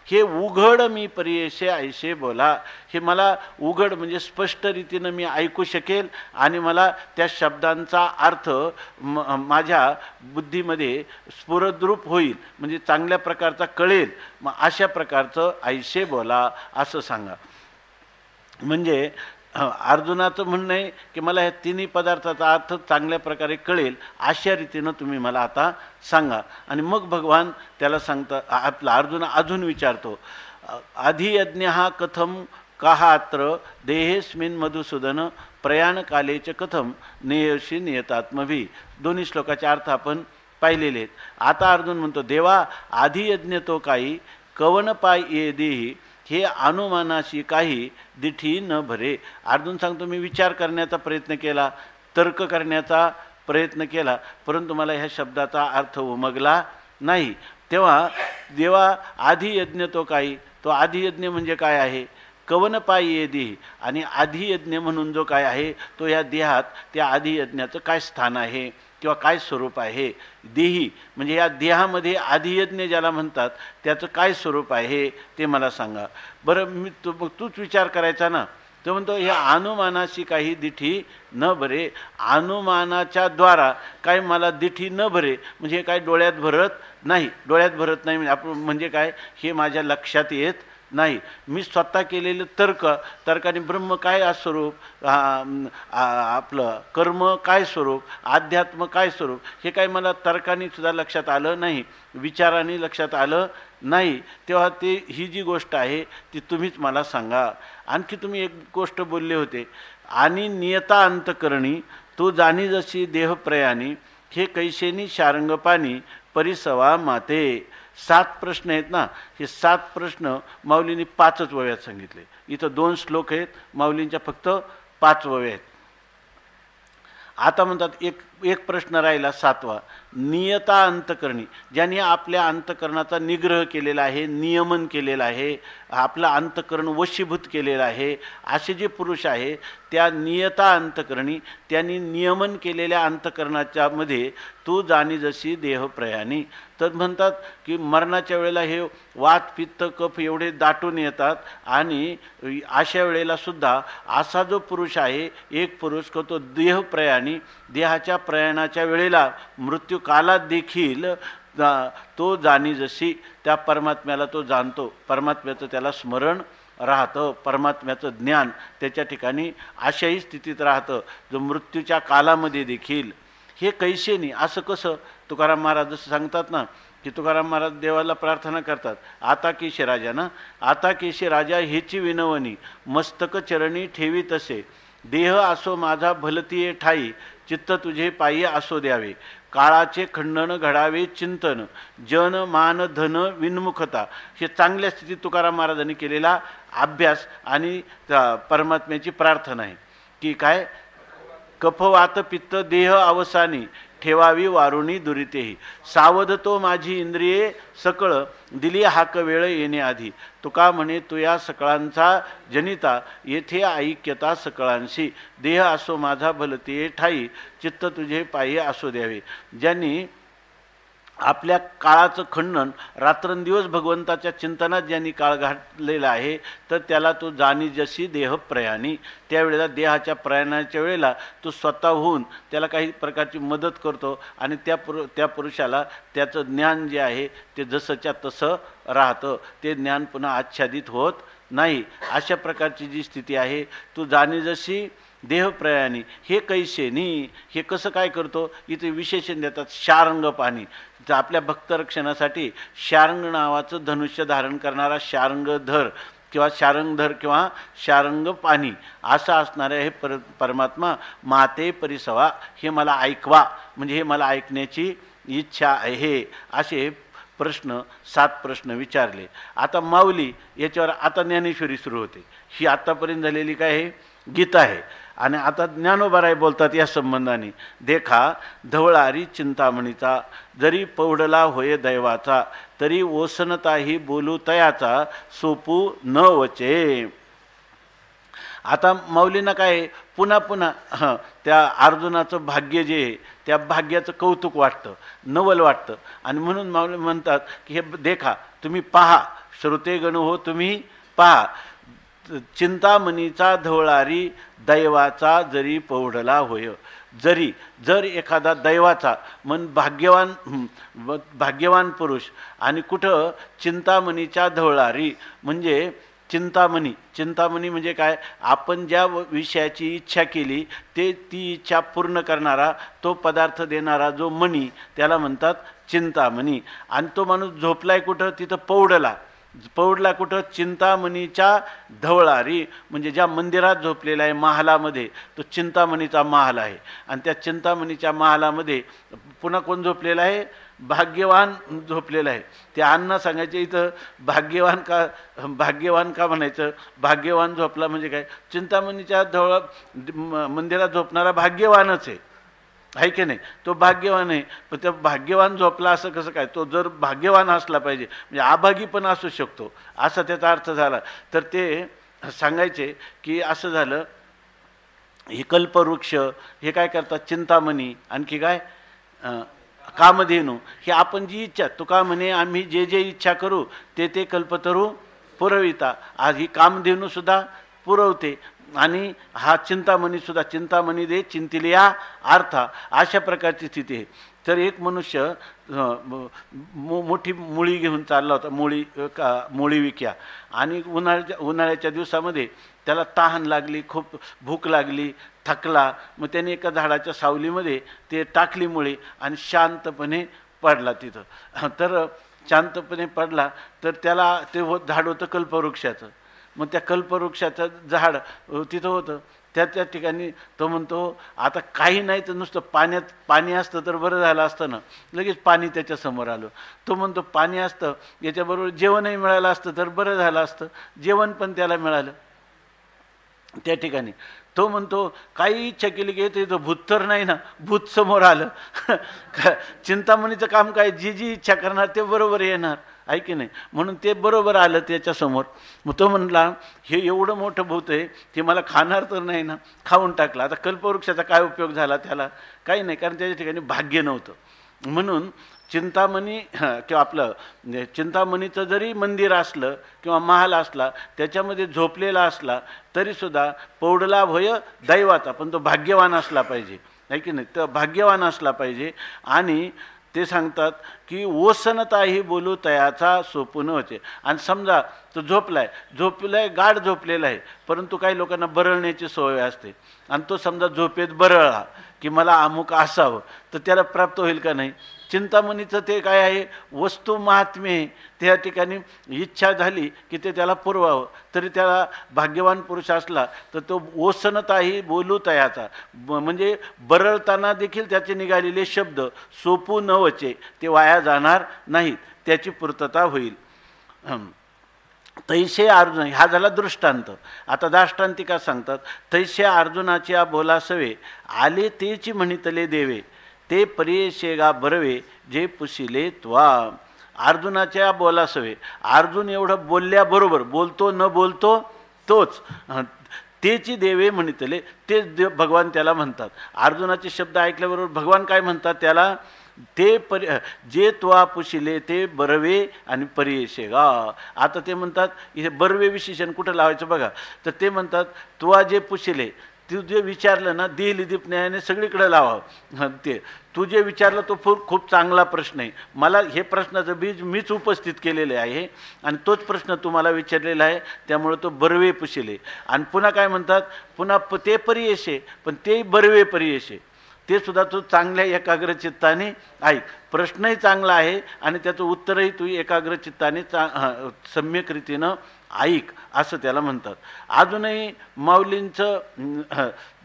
हे उघड मी परियेशे ऐशे बोला. हे मला उघड म्हणजे स्पष्ट रीतीनं मी ऐकू शकेल आणि मला त्या शब्दांचा अर्थ माझ्या बुद्धीमध्ये स्फुरद्रूप होईल, म्हणजे चांगल्या प्रकारचा कळेल. मग अशा प्रकारचं ऐशे बोला असं सांगा. म्हणजे अर्जुनाचं म्हणणं आहे की मला ह्या तिन्ही पदार्थाचा अर्थ चांगल्या प्रकारे कळेल अशा रीतीनं तुम्ही मला आता सांगा. आणि मग भगवान त्याला सांगता, आपला अर्जुन अजून विचारतो, अधियज्ञ कथम काहात्र देहेस्मिन मधुसूदन प्रयाणकालेच कथम नेयशी नियतात्मभी. दोन्ही श्लोकाचे अर्थ आपण पाहिलेले आहेत. आता अर्जुन म्हणतो, देवा आधियज्ञ तो काही कवन पाय ये देही, हे अनुमानाशी काही दिठी न भरे. अर्जुन सांगतो, मी विचार करण्याचा प्रयत्न केला, तर्क करण्याचा प्रयत्न केला, परंतु मला ह्या शब्दाचा अर्थ उमगला नाही. तेव्हा देवा आधियज्ञ तो काही, तो आधियज्ञ म्हणजे काय आहे, कवन पायी ये देही, आणि आधियज्ञ म्हणून जो काय आहे तो या देहात त्या आधियज्ञाचं काय स्थान आहे किंवा काय स्वरूप आहे. देही म्हणजे या देहामध्ये आधियज्ञ ज्याला म्हणतात त्याचं काय स्वरूप आहे ते मला सांगा. बरं मी तूच विचार करायचा ना. तो म्हणतो, ह्या अनुमानाशी काही दिठी न भरे, अनुमानाच्या द्वारा काय मला दिठी न भरे म्हणजे काय डोळ्यात भरत नाही. डोळ्यात भरत नाही म्हणजे आपण म्हणजे काय, हे माझ्या लक्षात येत नाही. मी स्वतः केलेलं तर्काने ब्रह्म काय स्वरूप, आपलं कर्म काय स्वरूप, अध्यात्म काय स्वरूप, हे काय मला तर्काने सुद्धा लक्षात आलं नाही, विचाराने लक्षात आलं नाही. तेव्हा ते ही जी गोष्ट आहे ती तुम्हीच मला सांगा. आणखी तुम्ही एक गोष्ट बोलले होते, आणि नियता अंतकरणी तू जाणी जशी देहप्रयाणी, हे कैशेनी शारंगपाणी परिसवा माते. 7 प्रश्न आहेत ना, हे 7 प्रश्न माऊलींनी 5च वव्यात सांगितले. इथं 2 श्लोक आहेत, माऊलींच्या फक्त 5 वव्या आहेत. आता म्हणतात एक प्रश्न राहिला 7वा, नियता अंतकरणी, ज्यांनी आपल्या अंतकरणाचा निग्रह केलेला आहे, नियमन केलेलं आहे, आपलं अंतकरण वशीभूत केलेलं आहे, असे जे पुरुष आहे त्या नियता अंतकरणी, त्यांनी नियमन केलेल्या अंतकरणाच्या मध्ये तू जाणी जशी देहप्रयाणी. तर म्हणतात की मरणाच्या वेळेला हे वात पित्त कफ एवढे दाटून येतात, आणि अशा वेळेला सुद्धा असा जो पुरुष आहे, एक पुरुष तो देहप्रयाणी, देहाच्या प्रयाणाच्या वेळेला मृत्यू कालात देखील तो जाणी जशी त्या परमात्म्याला तो जाणतो, परमात्म्याचं त्याला स्मरण राहतं, परमात्म्याचं ज्ञान त्याच्या ठिकाणी अशाही स्थितीत राहतं जो मृत्यूच्या कालामध्ये देखील. हे कैसेनी, असं कसं. तुकाराम महाराज जसं सांगतात ना की तुकाराम महाराज देवाला प्रार्थना करतात, आता केशी राजा ना, आता केशी राजा हेची विनवणी, मस्तक चरणी ठेवी तसे, देह असो माझा भलतीये ठाई, चित्त तुझे पायी असो द्यावे, काळाचे खंडन घडावे चिंतन, जन मान धन विन्मुखता. हे चांगल्या स्थितीत तुकाराम महाराजांनी केलेला अभ्यास आणि परमात्म्याची प्रार्थना आहे की काय, कफवात पित्त देह अवसानी, ठेवावी वारुणी दुरितेही, सावध तो माझी इंद्रिये सकळ, दिली हाक वेळ येण्याआधी, तुका म्हणे तुया सकळांचा जनिता, येथे ऐक्यता सकळांशी, देह असो माझा भलतीये ठाई, चित्त तुझे पायी असो द्यावे. ज्यांनी आपल्या काळाचं खंडन, रात्रंदिवस भगवंताच्या चिंतनात ज्यांनी काळ घातलेला आहे तर त्याला तो जाणी जशी देह प्रयाणी, त्यावेळेला देहाच्या प्रयाणाच्या वेळेला तो स्वतःहून त्याला काही प्रकारची मदत करतो आणि त्या पुरुषाला त्याचं ज्ञान जे आहे ते जसंच्या तसं राहतं, ते ज्ञान पुन्हा आच्छादित होत नाही. अशा प्रकारची जी स्थिती आहे, तू जाणी जशी देह प्रयाणी, हे कैशेनी, हे कसं काय करतो, इथे विशेषण देतात शारंग पाणी. तर आपल्या भक्तरक्षणासाठी शारंग नावाचं धनुष्य धारण करणारा शारंगधर किंवा शारंगधर किंवा शारंग पाणी असं असणारे हे परमात्मा माते परिसवा, हे मला ऐकवा, म्हणजे हे मला ऐकण्याची इच्छा आहे. असे प्रश्न 7 प्रश्न विचारले. आता माऊली याच्यावर आता ज्ञानेश्वरी सुरू होते. ही आत्तापर्यंत झालेली काय आहे, गीता आहे. आणि आता ज्ञानोबाराय बोलतात या संबंधाने, देखा धवळारी चिंतामणीचा, जरी पौडला होय दैवाचा, तरी ओसनताही बोलू तयाचा, सोपू न वचे. आता माऊलींना काय पुन्हा पुन्हा त्या अर्जुनाचं भाग्य जे आहे त्या भाग्याचं कौतुक वाटतं, नवल वाटतं. आणि म्हणून माऊली म्हणतात की हे देखा, तुम्ही पहा, श्रोतेगण हो तुम्ही पहा, चिंतामणीचा धवळारी दैवाचा जरी पौढला होय. जर एखादा दैवाचा मन भाग्यवान पुरुष, आणि कुठं चिंतामणीच्या धवळारी म्हणजे चिंतामणी म्हणजे काय, आपण ज्या विषयाची इच्छा केली ती इच्छा पूर्ण करणारा, तो पदार्थ देणारा जो मणी, त्याला म्हणतात चिंतामणी. आणि तो माणूस झोपलाय कुठं, तिथं पौडला कुठं, चिंतामणीच्या धवळारी, म्हणजे ज्या मंदिरात झोपलेला आहे महालामध्ये, तो चिंतामणीचा महाल आहे. आणि त्या चिंतामणीच्या महालामध्ये पुन्हा कोण झोपलेला आहे, भाग्यवान झोपलेला आहे. ते अण्णा सांगायचे इथं भाग्यवान का म्हणायचं, भाग्यवान झोपला म्हणजे काय, चिंतामणीच्या मंदिरात झोपणारा भाग्यवानच आहे की नाही, तो भाग्यवान आहे. पण त्या भाग्यवान झोपला असं कसं काय, तो जर भाग्यवान असला पाहिजे, म्हणजे आभागी पण असू शकतो असा त्याचा अर्थ झाला. तर ते सांगायचे की असं झालं, हे कल्पवृक्ष हे काय करतात, चिंतामणी, आणखी काय कामधेनू, हे आपण जी इच्छा, तुका म्हणे आम्ही जे इच्छा करू ते कल्पतरू पुरविता. आज ही कामधेनूसुद्धा पुरवते आणि हा चिंतामणीसुद्धा, चिंतामणी दे चिंतिलिया अर्था, अशा प्रकारची स्थिती आहे. तर एक मनुष्य मोठी मुळी घेऊन चालला होता, मुळी विक्या, आणि उन्हाळ्याच्या दिवसामध्ये त्याला तहान लागली, खूप भूक लागली, थकला. मग त्याने एका झाडाच्या सावलीमध्ये ते टाकली मुळी आणि शांतपणे पडला तिथं. तर शांतपणे पडला तर त्याला ते झाड होतं कल्पवृक्षाचं. मग त्या कल्पवृक्षाचं झाड तिथं होतं, त्या ठिकाणी तो म्हणतो आता काही नाही तर नुसतं पाणी असतं तर बरं झालं असतं ना. लगेच पाणी त्याच्यासमोर आलं. तो म्हणतो पाणी असतं, याच्याबरोबर जेवणही मिळालं असतं तर बरं झालं असतं. जेवण पण त्याला मिळालं त्या ठिकाणी. तो म्हणतो काही इच्छा केली की येतं, भूत तर नाही ना, भूत समोर आलं. चिंतामणीचं काम काय, जी इच्छा करणार ते बरोबर येणार आहे की नाही, म्हणून ते बरोबर आलं त्याच्यासमोर. मग तो म्हणला हे एवढं मोठं भूत आहे ते मला खाणार तर नाही ना, खाऊन टाकला. आता कल्पवृक्षाचा काय उपयोग झाला त्याला, काही नाही, कारण त्याच्या ठिकाणी भाग्य नव्हतं. म्हणून चिंतामणी किंवा आपलं चिंतामणीचं जरी मंदिर असलं किंवा महाल असला, त्याच्यामध्ये झोपलेला असला तरीसुद्धा पौडला भय दैवाचा, पण तो भाग्यवान असला पाहिजे आहे की नाही, तर भाग्यवान असला पाहिजे. आणि ते सांगतात की ओसनताही बोलू तयाचा सोपून होते. आणि समजा तो झोपलाय गाढ झोपलेला आहे, परंतु काही लोकांना बरळण्याची सवय असते, आणि तो समजा झोपेत बरळला की मला अमुक असावं, तर त्याला प्राप्त होईल का नाही. चिंतामणीचं ते काय आहे, वस्तू महात्म्य, त्या ठिकाणी इच्छा झाली की ते त्याला पुरवावं. तरी त्याला भाग्यवान पुरुष असला तर तो ओसनताही बोलू तयाचा, म्हणजे बरळताना देखील त्याचे निघालेले शब्द सोपू न वचे, ते वाया जाणार नाहीत, त्याची पूर्तता होईल. तैसे अर्जुन, हा झाला दृष्टांत. आता दाष्टांतिका सांगतात, तैसे अर्जुनाच्या बोलासवे आले तेची म्हणितले देवे, ते परियशेगा बरवे जे पुसिले त्वा. अर्जुनाच्या बोलासवे, अर्जुन एवढं बोलल्याबरोबर, बोलतो न बोलतो तोच, तेची देवे म्हणितले, ते भगवान त्याला म्हणतात. अर्जुनाचे शब्द ऐकल्याबरोबर भगवान काय म्हणतात त्याला, ते जे त्वा पुशिले ते बरवे आणि परियेशे गा. आता ते म्हणतात इथे बरवे विशेषण कुठं लावायचं बघा. तर ते म्हणतात त्वा जे पुशिले, तू जे विचारलं ना देह लिदीप न्यायाने सगळीकडे लावावं. ते तू जे विचारलं तो खूप चांगला प्रश्न आहे. मला हे प्रश्नाचं बीज मीच उपस्थित केलेले आहे आणि तोच प्रश्न तुम्हाला विचारलेला आहे, त्यामुळे तो बरवे पुशिले. आणि पुन्हा काय म्हणतात, पुन्हा ते परियेशे, पण ते बरवे परियेशे, ते सुद्धा तू चांगल्या एकाग्रचित्ताने ऐक. प्रश्नही चांगला आहे आणि त्याचं उत्तरही तू एकाग्रचित्ताने सम्यक रीतीनं ऐक, असं त्याला म्हणतात. अजूनही माऊलींचं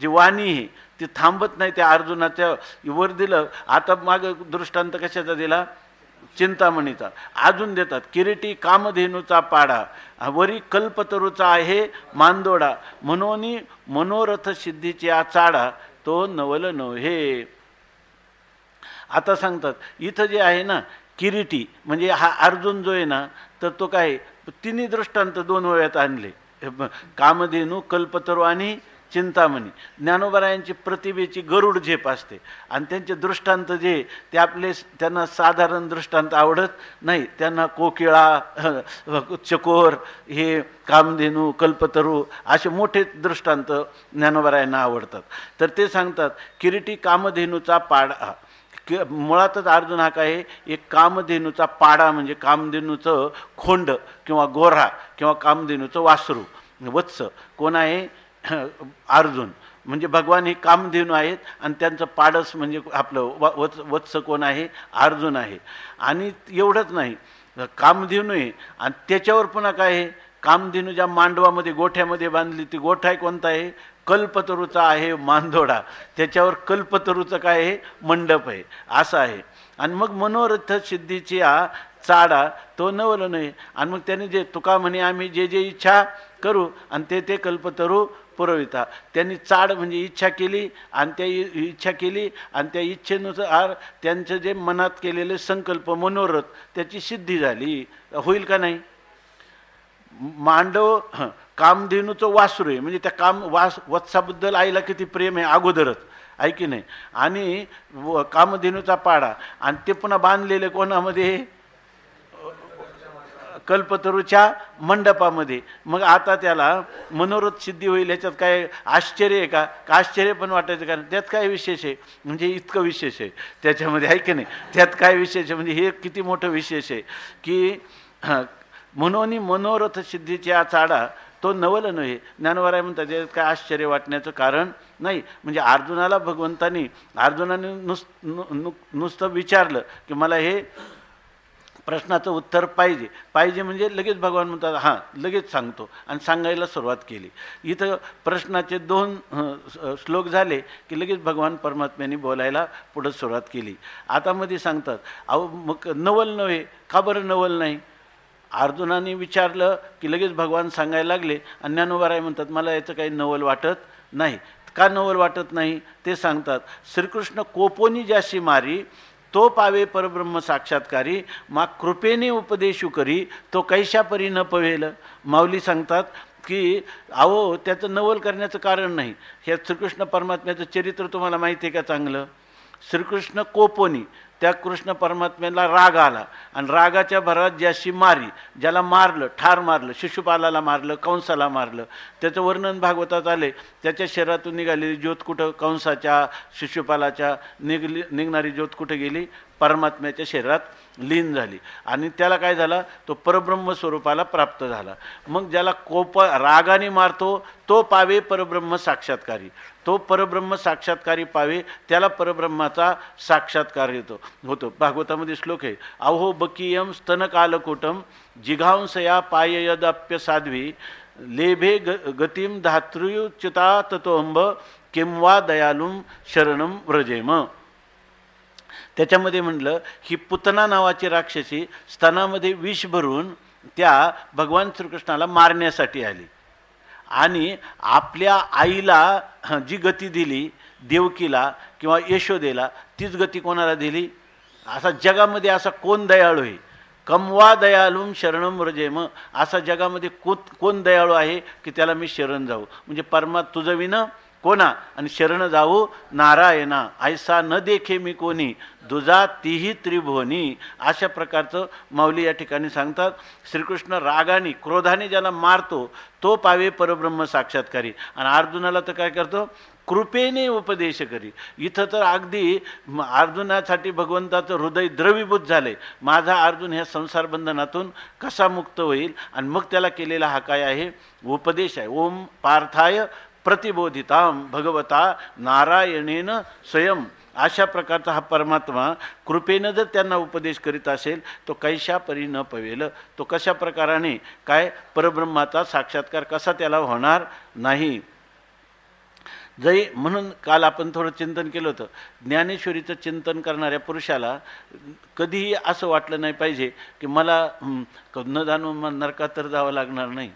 जी वाणी आहे ती थांबत नाही. त्या अर्जुनाच्या वर दिलं. आता माग दृष्टांत कशाचा दिला, चिंतामणीचा. अजून देतात किरीटी कामधेनूचा पाडा, वरी कल्पतरूचा आहे मांदोडा, म्हणून मनोरथ सिद्धीची चाडा, तो नवल नव्हे. आता सांगतात इथं जे आहे ना किरीटी, म्हणजे हा अर्जुन जो आहे ना, तर तो काय तिन्ही दृष्टांत 2 वेळात आणले, कामधेनू, कल्पतरू आणि चिंतामणी. ज्ञानोबरायांची प्रतिभेची गरुड झेप असते आणि त्यांचे दृष्टांत जे ते त्यांना साधारण दृष्टांत आवडत नाही. त्यांना कोकिळा, चकोर, हे कामधेनू, कल्पतरू असे मोठे दृष्टांत ज्ञानोबरायांना आवडतात. तर ते सांगतात किरीटी कामधेनूचा पाडा. मुळातच अर्जुन हा काय एक कामधेनूचा पाडा, म्हणजे कामधेनूचं खोंड किंवा गोरा किंवा कामधेनूचं वासरू, वत्स. कोण आहे, अर्जुन. म्हणजे भगवान हे कामधेनू आहेत आणि त्यांचं पाडस म्हणजे आपलं वत्स कोण आहे, अर्जुन आहे. आणि एवढंच नाही, कामधेनू आहे आणि त्याच्यावर पुन्हा काय आहे, कामधेनू ज्या मांडवामध्ये गोठ्यामध्ये बांधली ती गोठा कोणता आहे, कल्पतरूचा आहे मांदोडा. त्याच्यावर कल्पतरूचं काय आहे, मंडप आहे, असं आहे. आणि मग मनोरथ सिद्धीची चाडा, तो नवल नाही. आणि मग त्याने जे तुका म्हणे आम्ही जे जे इच्छा करू आणि ते कल्पतरू पुरविता. त्यांनी चाड म्हणजे इच्छा केली आणि त्या इच्छा केली आणि त्या इच्छेनुसार त्यांचं जे मनात केलेले संकल्प मनोरथ त्याची सिद्धी झाली. होईल का नाही. मांडव कामधेनूचं वासरू आहे, म्हणजे त्या वत्साबद्दल आईला किती प्रेम आहे अगोदरच, आहे की नाही. आणि कामधेनूचा पाडा आणि ते पुन्हा बांधलेले कोणामध्ये, कल्पतरूच्या मंडपामध्ये. मग आता त्याला मनोरथ सिद्धी होईल याच्यात काय आश्चर्य आहे का, आश्चर्य पण वाटायचं, कारण त्यात काय विशेष आहे, म्हणजे इतकं विशेष आहे त्याच्यामध्ये, आहे की नाही. त्यात काय विशेष आहे, म्हणजे हे किती मोठं विशेष आहे की म्हणून मनोरथ सिद्धीच्या चाडा, तो नवल नव्हे. ज्ञानोबराय म्हणतात त्यात काय आश्चर्य वाटण्याचं कारण नाही. म्हणजे अर्जुनाने नुसतं विचारलं की मला हे प्रश्नाचं उत्तर पाहिजे म्हणजे लगेच भगवान म्हणतात हां लगेच सांगतो, आणि सांगायला सुरुवात केली. इथं प्रश्नाचे 2 श्लोक झाले की लगेच भगवान परमात्म्याने बोलायला पुढं सुरुवात केली. आता मध्ये सांगतात अहो मग नवल नव्हे, का बरं नवल नाही. अर्जुनाने विचारलं की लगेच भगवान सांगायला लागले. आणि ज्ञानोबराय म्हणतात मला याचं काही नवल वाटत नाही. का नवल वाटत नाही ते सांगतात. श्रीकृष्ण कोपोनी ज्याशी मारी, तो पावे परब्रह्म साक्षात्कारी, मा कृपेने उपदेशू करी, तो कैशा परी न पवेल. माऊली सांगतात की अहो त्याचं नवल करण्याचं कारण नाही. हे श्रीकृष्ण परमात्म्याचं चरित्र तुम्हाला माहिती आहे का चांगलं. श्रीकृष्ण कोपोनी, त्या कृष्ण परमात्म्याला राग आला आणि रागाच्या भरात ज्याशी मारी, ज्याला मारलं, ठार मारलं, शिशुपालाला मारलं, कंसाला मारलं, त्याचं वर्णन भागवतात आले. त्याच्या शरीरातून निघालेली ज्योत कुठं, कंसाच्या शिशुपालाच्या निघणारी ज्योत कुठं गेली, परमात्म्याच्या शरीरात लीन झाली आणि त्याला काय झाला, तो परब्रह्म स्वरूपाला प्राप्त झाला. मग ज्याला रागाने मारतो तो पावे परब्रह्म साक्षात्कारी, तो परब्रह्म साक्षात्कारी पावे, त्याला परब्रह्माचा साक्षात्कार होतो. भागवतामध्ये श्लोक आहे अहो बकीयम स्तनकालकोटम जिघांसया पाययदप्य साध्वी लेभे गतिम धातृयुच्युता ततोंब किंवा दयालुम शरणम व्रजेम. त्याच्यामध्ये म्हटलं ही पुतना नावाची राक्षसी स्तनामध्ये विष भरून त्या भगवान श्रीकृष्णाला मारण्यासाठी आली आणि आपल्या आईला जी गती दिली देवकीला किंवा यशोदेला, तीच गती कोणाला दिली. असा जगामध्ये असा कोण दयाळू आहे, कमवा दयालुम शरणम व्रजेम, असा जगामध्ये कोण दयाळू आहे की त्याला मी शरण जाऊ. म्हणजे तुझं विनं कोणा आणि शरण जाऊ नारायणा, ऐसा न देखे मी कोणी, दुजा तीही त्रिभुवनी. अशा प्रकारचं माऊली या ठिकाणी सांगतात. श्रीकृष्ण रागाने क्रोधाने ज्याला मारतो तो पावे परब्रह्म साक्षात्कारी. आणि अर्जुनाला तर काय करतो, कृपेने उपदेश करी. इथं तर अगदी अर्जुनासाठी भगवंताचं हृदय द्रवीभूत झाले. माझा अर्जुन ह्या संसार बंधनातून कसा मुक्त होईल, आणि मग त्याला केलेला हा काय आहे, उपदेश आहे. ओम पार्थाय प्रतिबोधिताम भगवता नारायणेन स्वयं. अशा प्रकारचा हा परमात्मा कृपेनं जर त्यांना उपदेश करीत असेल तो कैशा परी न पवेल. तो कशा प्रकाराने काय परब्रह्माचा साक्षात्कार कसा त्याला होणार नाही. जै म्हणून काल आपण थोडं चिंतन केलं होतं. ज्ञानेश्वरीचं चिंतन करणाऱ्या पुरुषाला कधीही असं वाटलं नाही पाहिजे की मला न जाणून नरकात तर जावं लागणार नाही.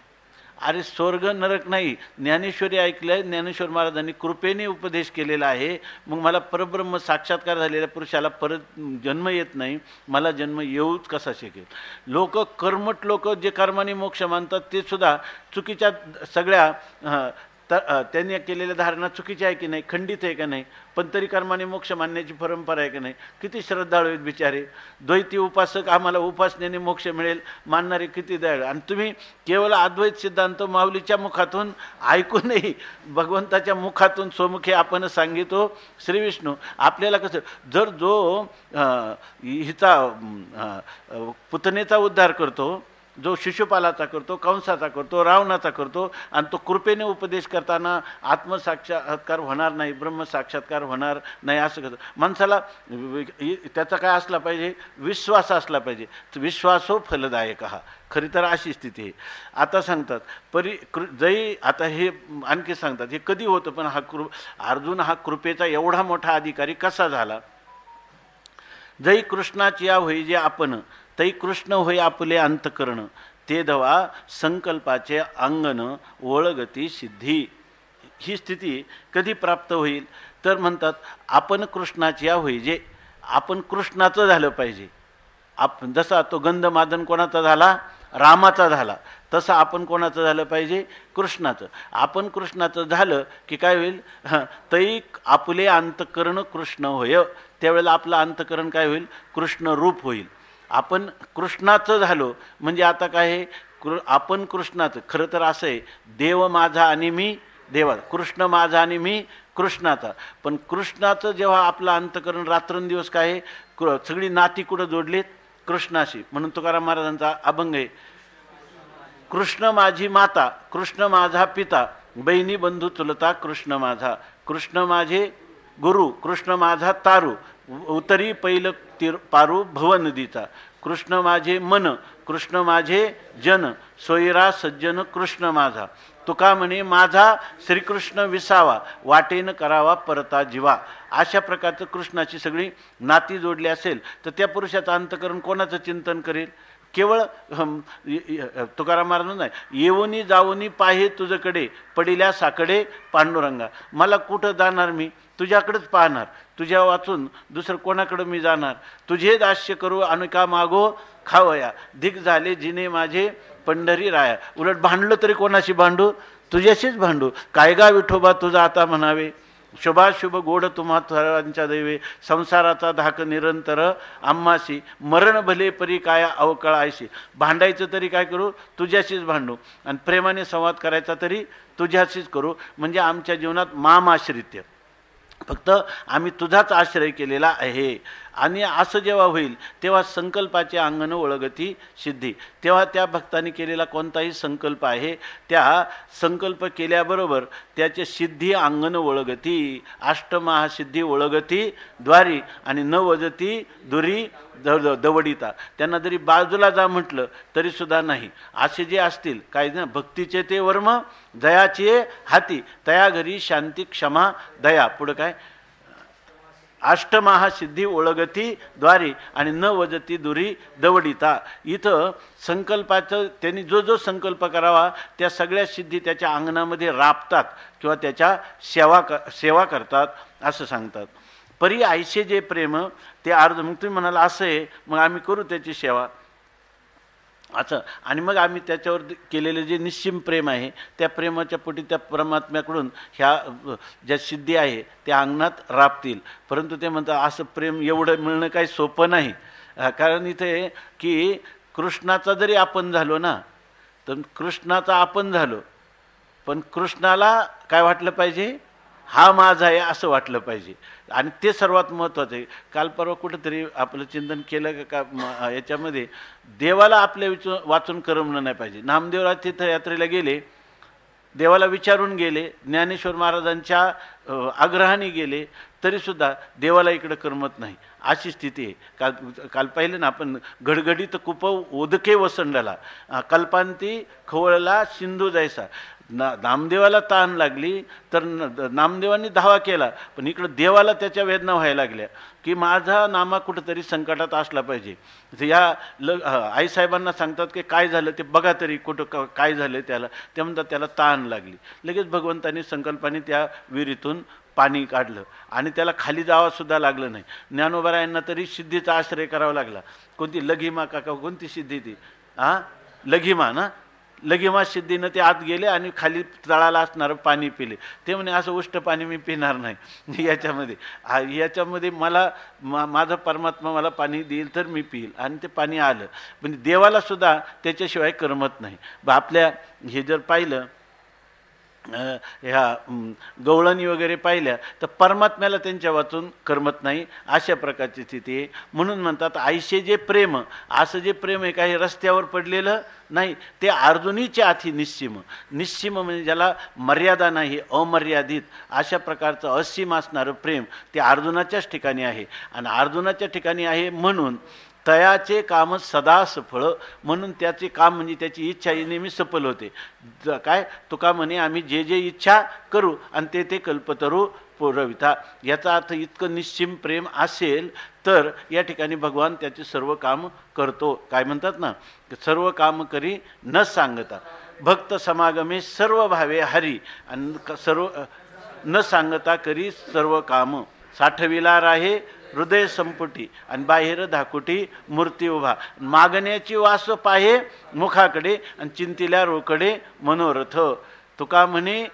अरे स्वर्ग नरक नाही. ज्ञानेश्वरी ऐकलंय, ज्ञानेश्वर महाराजांनी कृपेने उपदेश केलेला आहे. मग मला परब्रह्म साक्षात्कार झालेल्या पुरुषाला परत जन्म येत नाही, मला जन्म येऊच कसा शकेल. लोक कर्मट लोक जे कर्माने मोक्ष मानतात ते सुद्धा चुकीच्या सगळ्या त्यांनी केलेल्या धारणा चुकीच्या आहे की नाही, खंडित आहे का नाही, पण तरी कर्माने मोक्ष मानण्याची परंपरा आहे की नाही. किती श्रद्धाळू आहेत बिचारे. द्वैती उपासक आम्हाला उपासनेने मोक्ष मिळेल मानणारे किती दयाळू. आणि तुम्ही केवळ अद्वैत सिद्धांत माऊलीच्या मुखातून ऐकूनही भगवंताच्या मुखातून स्वमुखे आपण सांगितो श्री विष्णू. आपल्याला कसं जर जो हिचा पुतनेचा उद्धार करतो, जो शिशुपालाचा करतो, कंसाचा करतो, रावणाचा करतो, आणि तो कृपेने उपदेश करताना आत्मसाक्षात्कार होणार नाही, ब्रह्मसाक्षात्कार होणार नाही असं करतो. माणसाला त्याचा काय असला पाहिजे, विश्वास असला पाहिजे. विश्वासो फलदायक हा खरी तर अशी स्थिती आहे. आता सांगतात जै आता हे आणखी सांगतात हे कधी होतं, पण हा अर्जुन हा कृपेचा एवढा मोठा अधिकारी कसा झाला. जै कृष्णाची या होई जे आपण, तै कृष्ण होय आपले अंतकरण, ते दवा संकल्पाचे अंगण ओळगती सिद्धी. ही स्थिती कधी प्राप्त होईल तर म्हणतात आपण कृष्णाची या होई जे, आपण कृष्णाचं झालं पाहिजे. आपण जसा तो गंधमादन कोणाचा झाला, रामाचा झाला, तसं आपण कोणाचं झालं पाहिजे, कृष्णाचं. आपण कृष्णाचं झालं की काय होईल, तै आपले अंतकरण कृष्ण होय. त्यावेळेला आपलं अंतकरण काय होईल, कृष्ण रूप होईल. आपण कृष्णाचं झालो म्हणजे आता काय आहे, आपण कृष्णाचं. खरं तर असं आहे, देव माझा आणि मी देवा, कृष्ण माझा आणि मी कृष्णाचा. पण कृष्णाचं जेव्हा आपलं अंतकरण रात्रंदिवस काय आहे, सगळी नाती कुठं जोडलीत, कृष्णाशी. म्हणून तुकाराम महाराजांचा अभंग आहे, कृष्ण माझी माता, कृष्ण माझा पिता, बहिणी बंधू चुलता कृष्ण माझा, कृष्ण माझे गुरु, कृष्ण माझा तारू, उतरी पैल पारू भव नदीचा, कृष्ण माझे मन, कृष्ण माझे जन, सोयरा सज्जन कृष्ण माझा. तुका म्हणे माझा श्रीकृष्ण विसावा, वाटेन करावा परता जीवा. अशा प्रकारचं कृष्णाची सगळी नाती जोडली असेल तर त्या पुरुषाचं अंतकरण कोणाचं चिंतन करेल. केवळ तुकाराम महाराज नाही, येऊनी जाऊनी पाहे तुझकडे, पडिल्या साकडे पांडुरंगा. मला कुठं जाणार, मी तुझ्याकडेच पाहणार, तुझ्या वाचून दुसरं कोणाकडं मी जाणार. तुझे दास्य करू अनेका मागो खावया, दिग झाले जिने माझे पंढरी राया. उलट भांडलो तरी कोणाशी भांडू, तुझ्याशीच भांडू. काय गा विठोबा तुझा आता म्हणावे, शुभाशुभ गोड तुम्हा थरांच्या दैवे, संसाराचा धाक निरंतर आम्हाशी, मरण भले परी काय अवकळायशी. भांडायचं तरी काय करू, तुझ्याशीच भांडू, आणि प्रेमाने संवाद करायचा तरी तुझ्याशीच करू. म्हणजे आमच्या जीवनात मामाश्रित्य, फक्त आम्ही तुझाच आश्रय केलेला आहे. आणि असं जेव्हा होईल तेव्हा संकल्पाचे अंगण ओळगती सिद्धी. तेव्हा त्या भक्तांनी केलेला कोणताही संकल्प आहे, त्या संकल्प केल्याबरोबर त्याचे सिद्धी अंगण ओळगती. अष्टमहासिद्धी ओळगती द्वारी, आणि न वजती दुरी दवडिता. त्यांना जरी बाजूला जा म्हटलं तरीसुद्धा नाही. असे जे असतील काय ना, भक्तीचे ते वर्म, दयाचे हाती, तया घरी शांती क्षमा दया. पुढं काय, अष्टमहासिद्धी ओळगती द्वारी, आणि न वजती दुरी दवडिता. इथं संकल्पाचं त्यांनी जो जो संकल्प करावा त्या सगळ्या सिद्धी त्याच्या अंगणामध्ये राबतात किंवा त्याच्या सेवा करतात असं सांगतात. परी ऐसे जे प्रेम ते अर्ध. मग तुम्ही म्हणाल असं आहे, मग आम्ही करू त्याची सेवा. असं. आणि मग आम्ही त्याच्यावर केलेले जे निश्चिम प्रेम आहे त्या प्रेमाच्या पोटी त्या परमात्म्याकडून ह्या ज्या सिद्धी आहे त्या अंगणात राबतील. परंतु ते म्हणतात असं प्रेम एवढं मिळणं काही सोपं नाही. कारण इथे की कृष्णाचा जरी आपण झालो ना तर कृष्णाचा आपण झालो, पण कृष्णाला काय वाटलं पाहिजे, हा माझा आहे असं वाटलं पाहिजे. आणि ते सर्वात महत्त्वाचं आहे. काल परवा कुठंतरी आपलं चिंतन केलं का याच्यामध्ये देवाला आपल्या वाचून करमणं नाही पाहिजे. नामदेवराज तीर्थयात्रेला गेले, देवाला विचारून गेले, ज्ञानेश्वर महाराजांच्या आग्रहाने गेले, तरीसुद्धा देवाला इकडं करमत नाही अशी स्थिती आहे. काल पाहिलं ना आपण, गडगडीत कुप ओदके वसंडला, कल्पांती खवळला सिंधू जायसा. नामदेवाला ताण लागली तर नामदेवांनी धावा केला, पण इकडं देवाला त्याच्या वेदना व्हायला लागल्या की माझा नामा कुठंतरी संकटात असला पाहिजे. या आईसाहेबांना सांगतात की काय झालं ते बघा तरी, कुठं काय झालं त्याला. ते म्हणतात त्याला ताण लागली. लगेच भगवंतांनी संकल्पाने त्या विहिरीतून पाणी काढलं आणि त्याला खाली जावासुद्धा लागलं नाही. ज्ञानोबारायांना तरी सिद्धीचा आश्रय करावा लागला. कोणती लघिमा काका, कोणती सिद्धी ती? लघिमा ना, लघिमा सिद्धीनं ते आत गेले आणि खाली तळाला असणारं पाणी पिले. ते म्हणे असं उष्ट पाणी मी पिणार नाही, याच्यामध्ये मला माझा परमात्मा मला पाणी देईल तर मी पिईल. आणि ते पाणी आलं. पण देवाला सुद्धा त्याच्याशिवाय करमत नाही. आपल्या हे जर पाहिलं, ह्या गवळणी वगैरे पाहिल्या तर परमात्म्याला त्यांच्या वाचून करमत नाही, अशा प्रकारची स्थिती आहे. म्हणून म्हणतात आईशे जे प्रेम, असं जे प्रेम आहे काही रस्त्यावर पडलेलं नाही, ते अर्जुनीचे आथी निश्चिम. निश्चिम म्हणजे ज्याला मर्यादा नाही, अमर्यादित अशा प्रकारचं असीम असणारं प्रेम ते अर्जुनाच्याच ठिकाणी आहे. आणि अर्जुनाच्या ठिकाणी आहे म्हणून तयाचे काम सदा सफळ, म्हणून त्याचे काम म्हणजे त्याची इच्छा ही नेहमी सफल होते. काय तुका म्हणे आम्ही जे जे इच्छा करू आणि ते ते कल्पतरू पुरविता. याचा अर्थ इतकं निश्चिम प्रेम असेल तर या ठिकाणी भगवान त्याचे सर्व काम करतो. काय म्हणतात ना, सर्व काम करी न सांगता, भक्त समागमे सर्व भावे हरी, आणि सर्व न सांगता करी सर्व काम. साठविला राहे हृदय संपुटी आणि बाहेर धाकुटी मूर्ती उभा. मागण्याची वास पाहे मुखाकडे आणि चिंतिल्या रोकडे मनोरथ. तुका म्हणे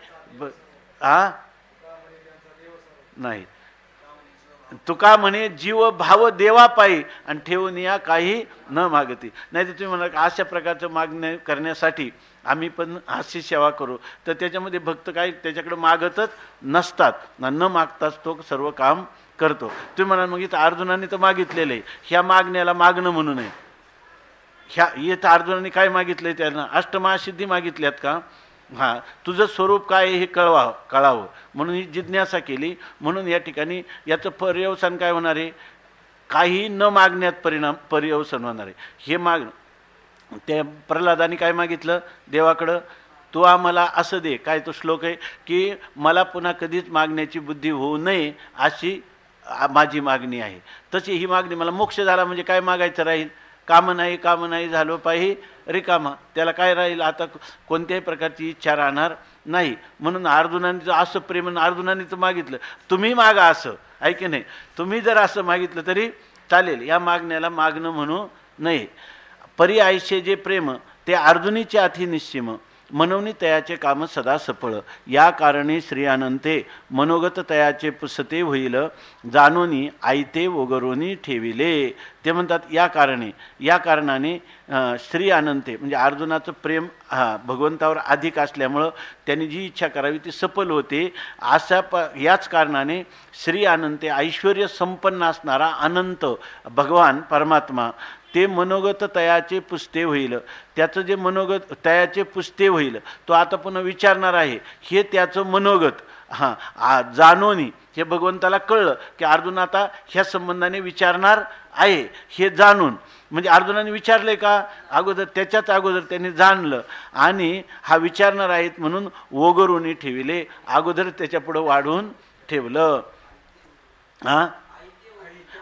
नाही, तुका म्हणे जीव भाव देवा पायी आणि ठेवून या काही न मागती. नाही तर तुम्ही म्हणा अशा प्रकारचं मागण्या करण्यासाठी आम्ही पण अशी सेवा करू, तर त्याच्यामध्ये भक्त काय त्याच्याकडे मागतच नसतात, न मागताच तो सर्व काम करतो. तुम्ही म्हणाल मग इथं अर्जुनाने तर मागितलेलं आहे, ह्या मागण्याला मागणं म्हणू नये. ह्या इथं अर्जुनाने काय मागितलंय, त्यांना अष्टमहासिद्धी मागितल्यात का? हां, तुझं स्वरूप काय हे कळावं म्हणून ही जिज्ञासा केली. म्हणून या ठिकाणी याचं पर्यवसान काय होणार आहे, काही न मागण्यात पर्यवसान होणार आहे. हे त्या प्रल्हादाने काय मागितलं देवाकडं, तू आम्हाला असं दे. काय तो श्लोक आहे की मला पुन्हा कधीच मागण्याची बुद्धी होऊ नये अशी माझी मागणी आहे. तशी ही मागणी, मला मोक्ष झाला म्हणजे काय मागायचं राहील, काम नाही झालो पाहिजे रिकामा, त्याला काय राहील आता, कोणत्याही प्रकारची इच्छा राहणार नाही. म्हणून अर्जुनाने असं प्रेम, अर्जुनाने तर मागितलं, तुम्ही मागा असं, आहे की नाही, तुम्ही जर असं मागितलं तरी चालेल, या मागण्याला मागणं म्हणू नये. परी आयशे जे प्रेम ते अर्जुनीचे अति निश्चिम, मनोनी तयाचे काम सदा सफळ. या कारणे श्री अनंते मनोगत तयाचे पुसते होईल, जानोनी आयते वगरोनी ठेविले. ते म्हणतात या कारणाने श्री अनंते म्हणजे अर्जुनाचं प्रेम भगवंतावर अधिक असल्यामुळं त्यांनी जी इच्छा करावी ती सफल होते. अशा याच कारणाने श्री अनंते ऐश्वर्य संपन्न असणारा अनंत भगवान परमात्मा ते मनोगत तयाचे पुसते होईल. त्याचं जे मनोगत तयाचे पुसते होईल तो आता पुन्हा विचारणार आहे, हे त्याचं मनोगत. जानोनी हे भगवंताला कळलं की अर्जुन आता ह्या संबंधाने विचारणार आहे, हे जाणून म्हणजे अर्जुनाने विचारले का अगोदर, त्याच्याच अगोदर त्यांनी जाणलं आणि हा विचारणार आहेत म्हणून वगरूनी ठेविले, अगोदर त्याच्यापुढं वाढवून ठेवलं.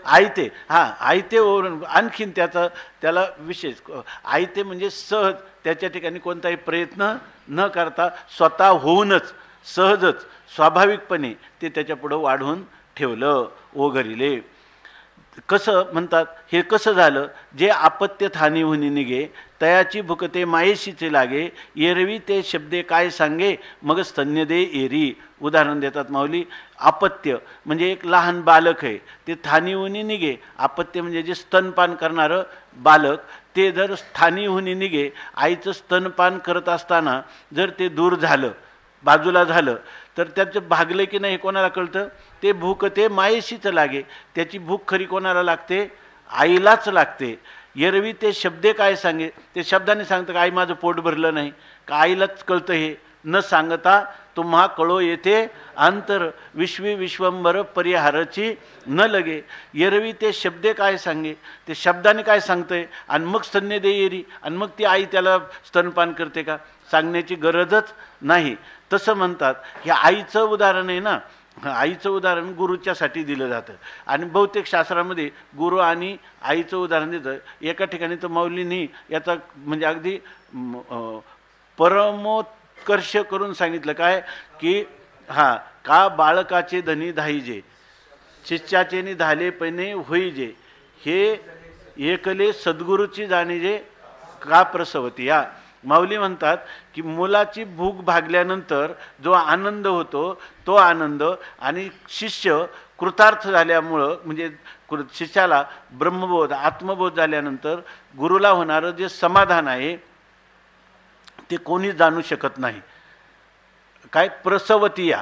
आयते आयते ओरून आणखीन त्याला विशेष आयते म्हणजे सहज, त्याच्या ठिकाणी कोणताही प्रयत्न न करता स्वतः होऊनच सहजच स्वाभाविकपणे ते त्याच्यापुढं वाढवून ठेवलं. ओघरिले कसं म्हणतात, हे कसं झालं, जे आपत्य थानी हुनी निघे तयाची भुकते मायेशीचे लागे, एरवी ते शब्दे काय सांगे मग स्तन्य दे एरी. उदाहरण देतात माऊली. आपत्य म्हणजे एक लहान बालक आहे, ते थानी हुनी निघे. आपत्य म्हणजे जे स्तनपान करणारं बालक, ते जर स्थानी हुनी निघे, आईचं स्तनपान करत असताना जर ते दूर झालं, बाजूला झालं, तर त्याचं भागलं की नाही हे कोणाला कळतं? ते भूक ते मायेशीच लागे. त्याची भूक खरी कोणाला लागते? आईलाच लागते. एरवी ते शब्दे काय सांगे, ते शब्दाने सांगतं का आई माझं पोट भरलं नाही का? आईलाच कळतं हे. न सांगता तुम्हा कळो येते अंतर, विश्वी विश्वंभर परिहारची न लगे. एरवी ते शब्दे काय सांगे, ते शब्दाने काय सांगतंय आणि मग स्तन्य दे येरी, आणि मग ती आई त्याला स्तनपान करते का? सांगण्याची गरजच नाही. तसं म्हणतात. हे आईचं उदाहरण आहे ना. आईचं उदाहरण गुरुच्यासाठी दिलं जातं आणि बहुतेक शास्त्रामध्ये गुरु आणि आईचं उदाहरण देतं. एका ठिकाणी तर माऊलींनी याचा म्हणजे अगदी परमोत्कर्ष करून सांगितलं काय की का बाळकाचे धनी धाईजे, शिष्याचे नि धाले पैने होईजे, हे एकले सद्गुरूची जाणीजे का प्रसवती. या माऊली म्हणतात की मुलाची भूक भागल्यानंतर जो आनंद होतो तो आनंद, आणि शिष्य कृतार्थ झाल्यामुळं म्हणजे शिष्याला ब्रह्मबोध आत्मबोध झाल्यानंतर गुरुला होणारं जे समाधान आहे ते कोणी जाणू शकत नाही. काय प्रसवती या,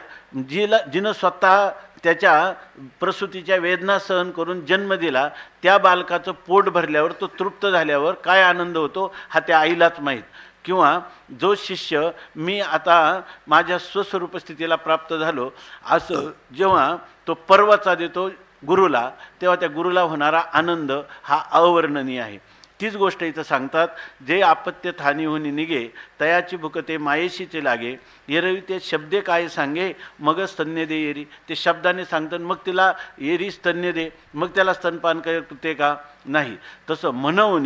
जिनं स्वतः त्याच्या प्रसूतीच्या वेदना सहन करून जन्म दिला, त्या बालकाचं पोट भरल्यावर तो तृप्त झाल्यावर काय आनंद होतो हा त्या आईलाच माहीत. किंवा जो शिष्य मी आता माझ्या स्वस्वरूप स्थितीला प्राप्त झालो असं जेव्हा तो पर्वचा देतो गुरुला, तेव्हा त्या गुरुला होणारा आनंद हा अवर्णनीय आहे. तीच गोष्ट इथं सांगतात. जे आपत्य थानी होनी निघे तयाची भुकते मायेशीचे लागे, एरवी ते शब्दे काय सांगे मग स्तन्य दे येरी. ते शब्दाने सांगतात मग तिला येरी स्तन्य दे, मग त्याला स्तनपान करते का? नाही. तसं म्हणून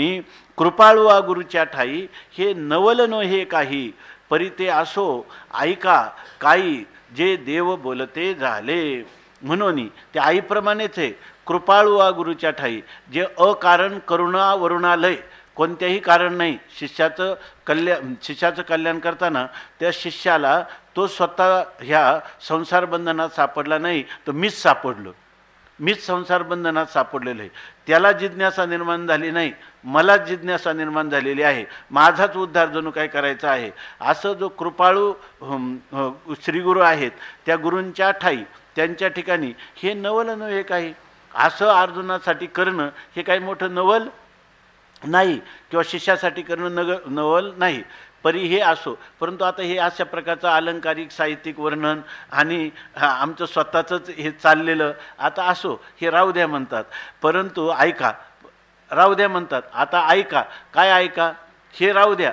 कृपाळुआ गुरुच्या ठाई हे नवल नो हे काही, परी ते असो ऐका काही जे देव बोलते झाले. म्हणून ते आईप्रमाणेच आहे. कृपाळुआ गुरुच्या ठाई, जे अकारण करुणा वरुणालय, कोणत्याही कारण नाही. शिष्याचं कल्याण करताना त्या शिष्याला तो स्वतः ह्या संसार बंधनात सापडला नाही, तर मीच सापडलो, मीच संसार बंधनात सापडलेलो आहे. त्याला जिज्ञासा निर्माण झाली नाही, मला जिज्ञासा निर्माण झालेली आहे. माझाच उद्धार जणू काय करायचा आहे. असं जो कृपाळू श्रीगुरू आहेत त्या गुरूंच्या ठाई त्यांच्या ठिकाणी हे नवल नव्हे काही. असं अर्जुनासाठी करणं हे काही मोठं नवल नाही, किंवा शिष्यासाठी करणं नवल नाही. परी हे असो. परंतु आता हे अशा प्रकारचं अलंकारिक साहित्यिक वर्णन आणि आमचं स्वतःचंच हे चाललेलं आता असो, हे राहू द्या म्हणतात. परंतु ऐका, राहू द्या म्हणतात. आता ऐका, काय ऐका हे राहू द्या.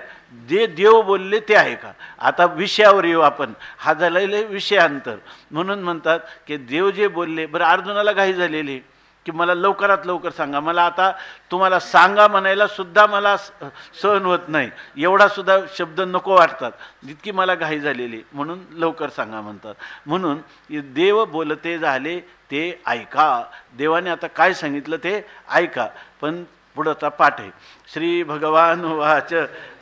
जे देव बोलले ते ऐका. आता विषयावर येऊ आपण. हा झालेले विषयांतर. म्हणून म्हणतात की देव जे बोलले. बरं, अर्जुनाला घाई झालेली की मला लवकरात लवकर सांगा, मला आता तुम्हाला सांगा म्हणायला सुद्धा मला सहन होत नाही, एवढा सुद्धा शब्द नको वाटतात, जितकी मला घाई झालेली, म्हणून लवकर सांगा म्हणतात. म्हणून देव बोलते झाले ते ऐका. देवाने आता काय सांगितलं ते ऐका. पण पुढचा पाठ आहे. श्री भगवान वाच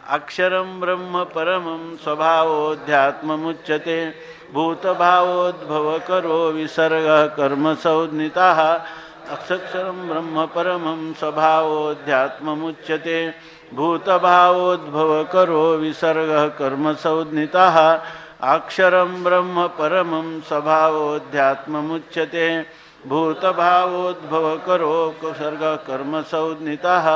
अक्षरं ब्रह्म परमं स्वभावोऽध्यात्ममुच्यते, भूतभावोद्भव करो विसर्ग कर्म संज्ञिताः. अक्षरं ब्रह्म परमं स्वभावोऽध्यात्ममुच्यते, भूतभावोद्भव करो विसर्ग कर्म संज्ञिताः. अक्षरं ब्रह्म परमं स्वभावोऽध्यात्ममुच्यते, भूतभावोद्भव करो विसर्ग कर्म संज्ञिताः.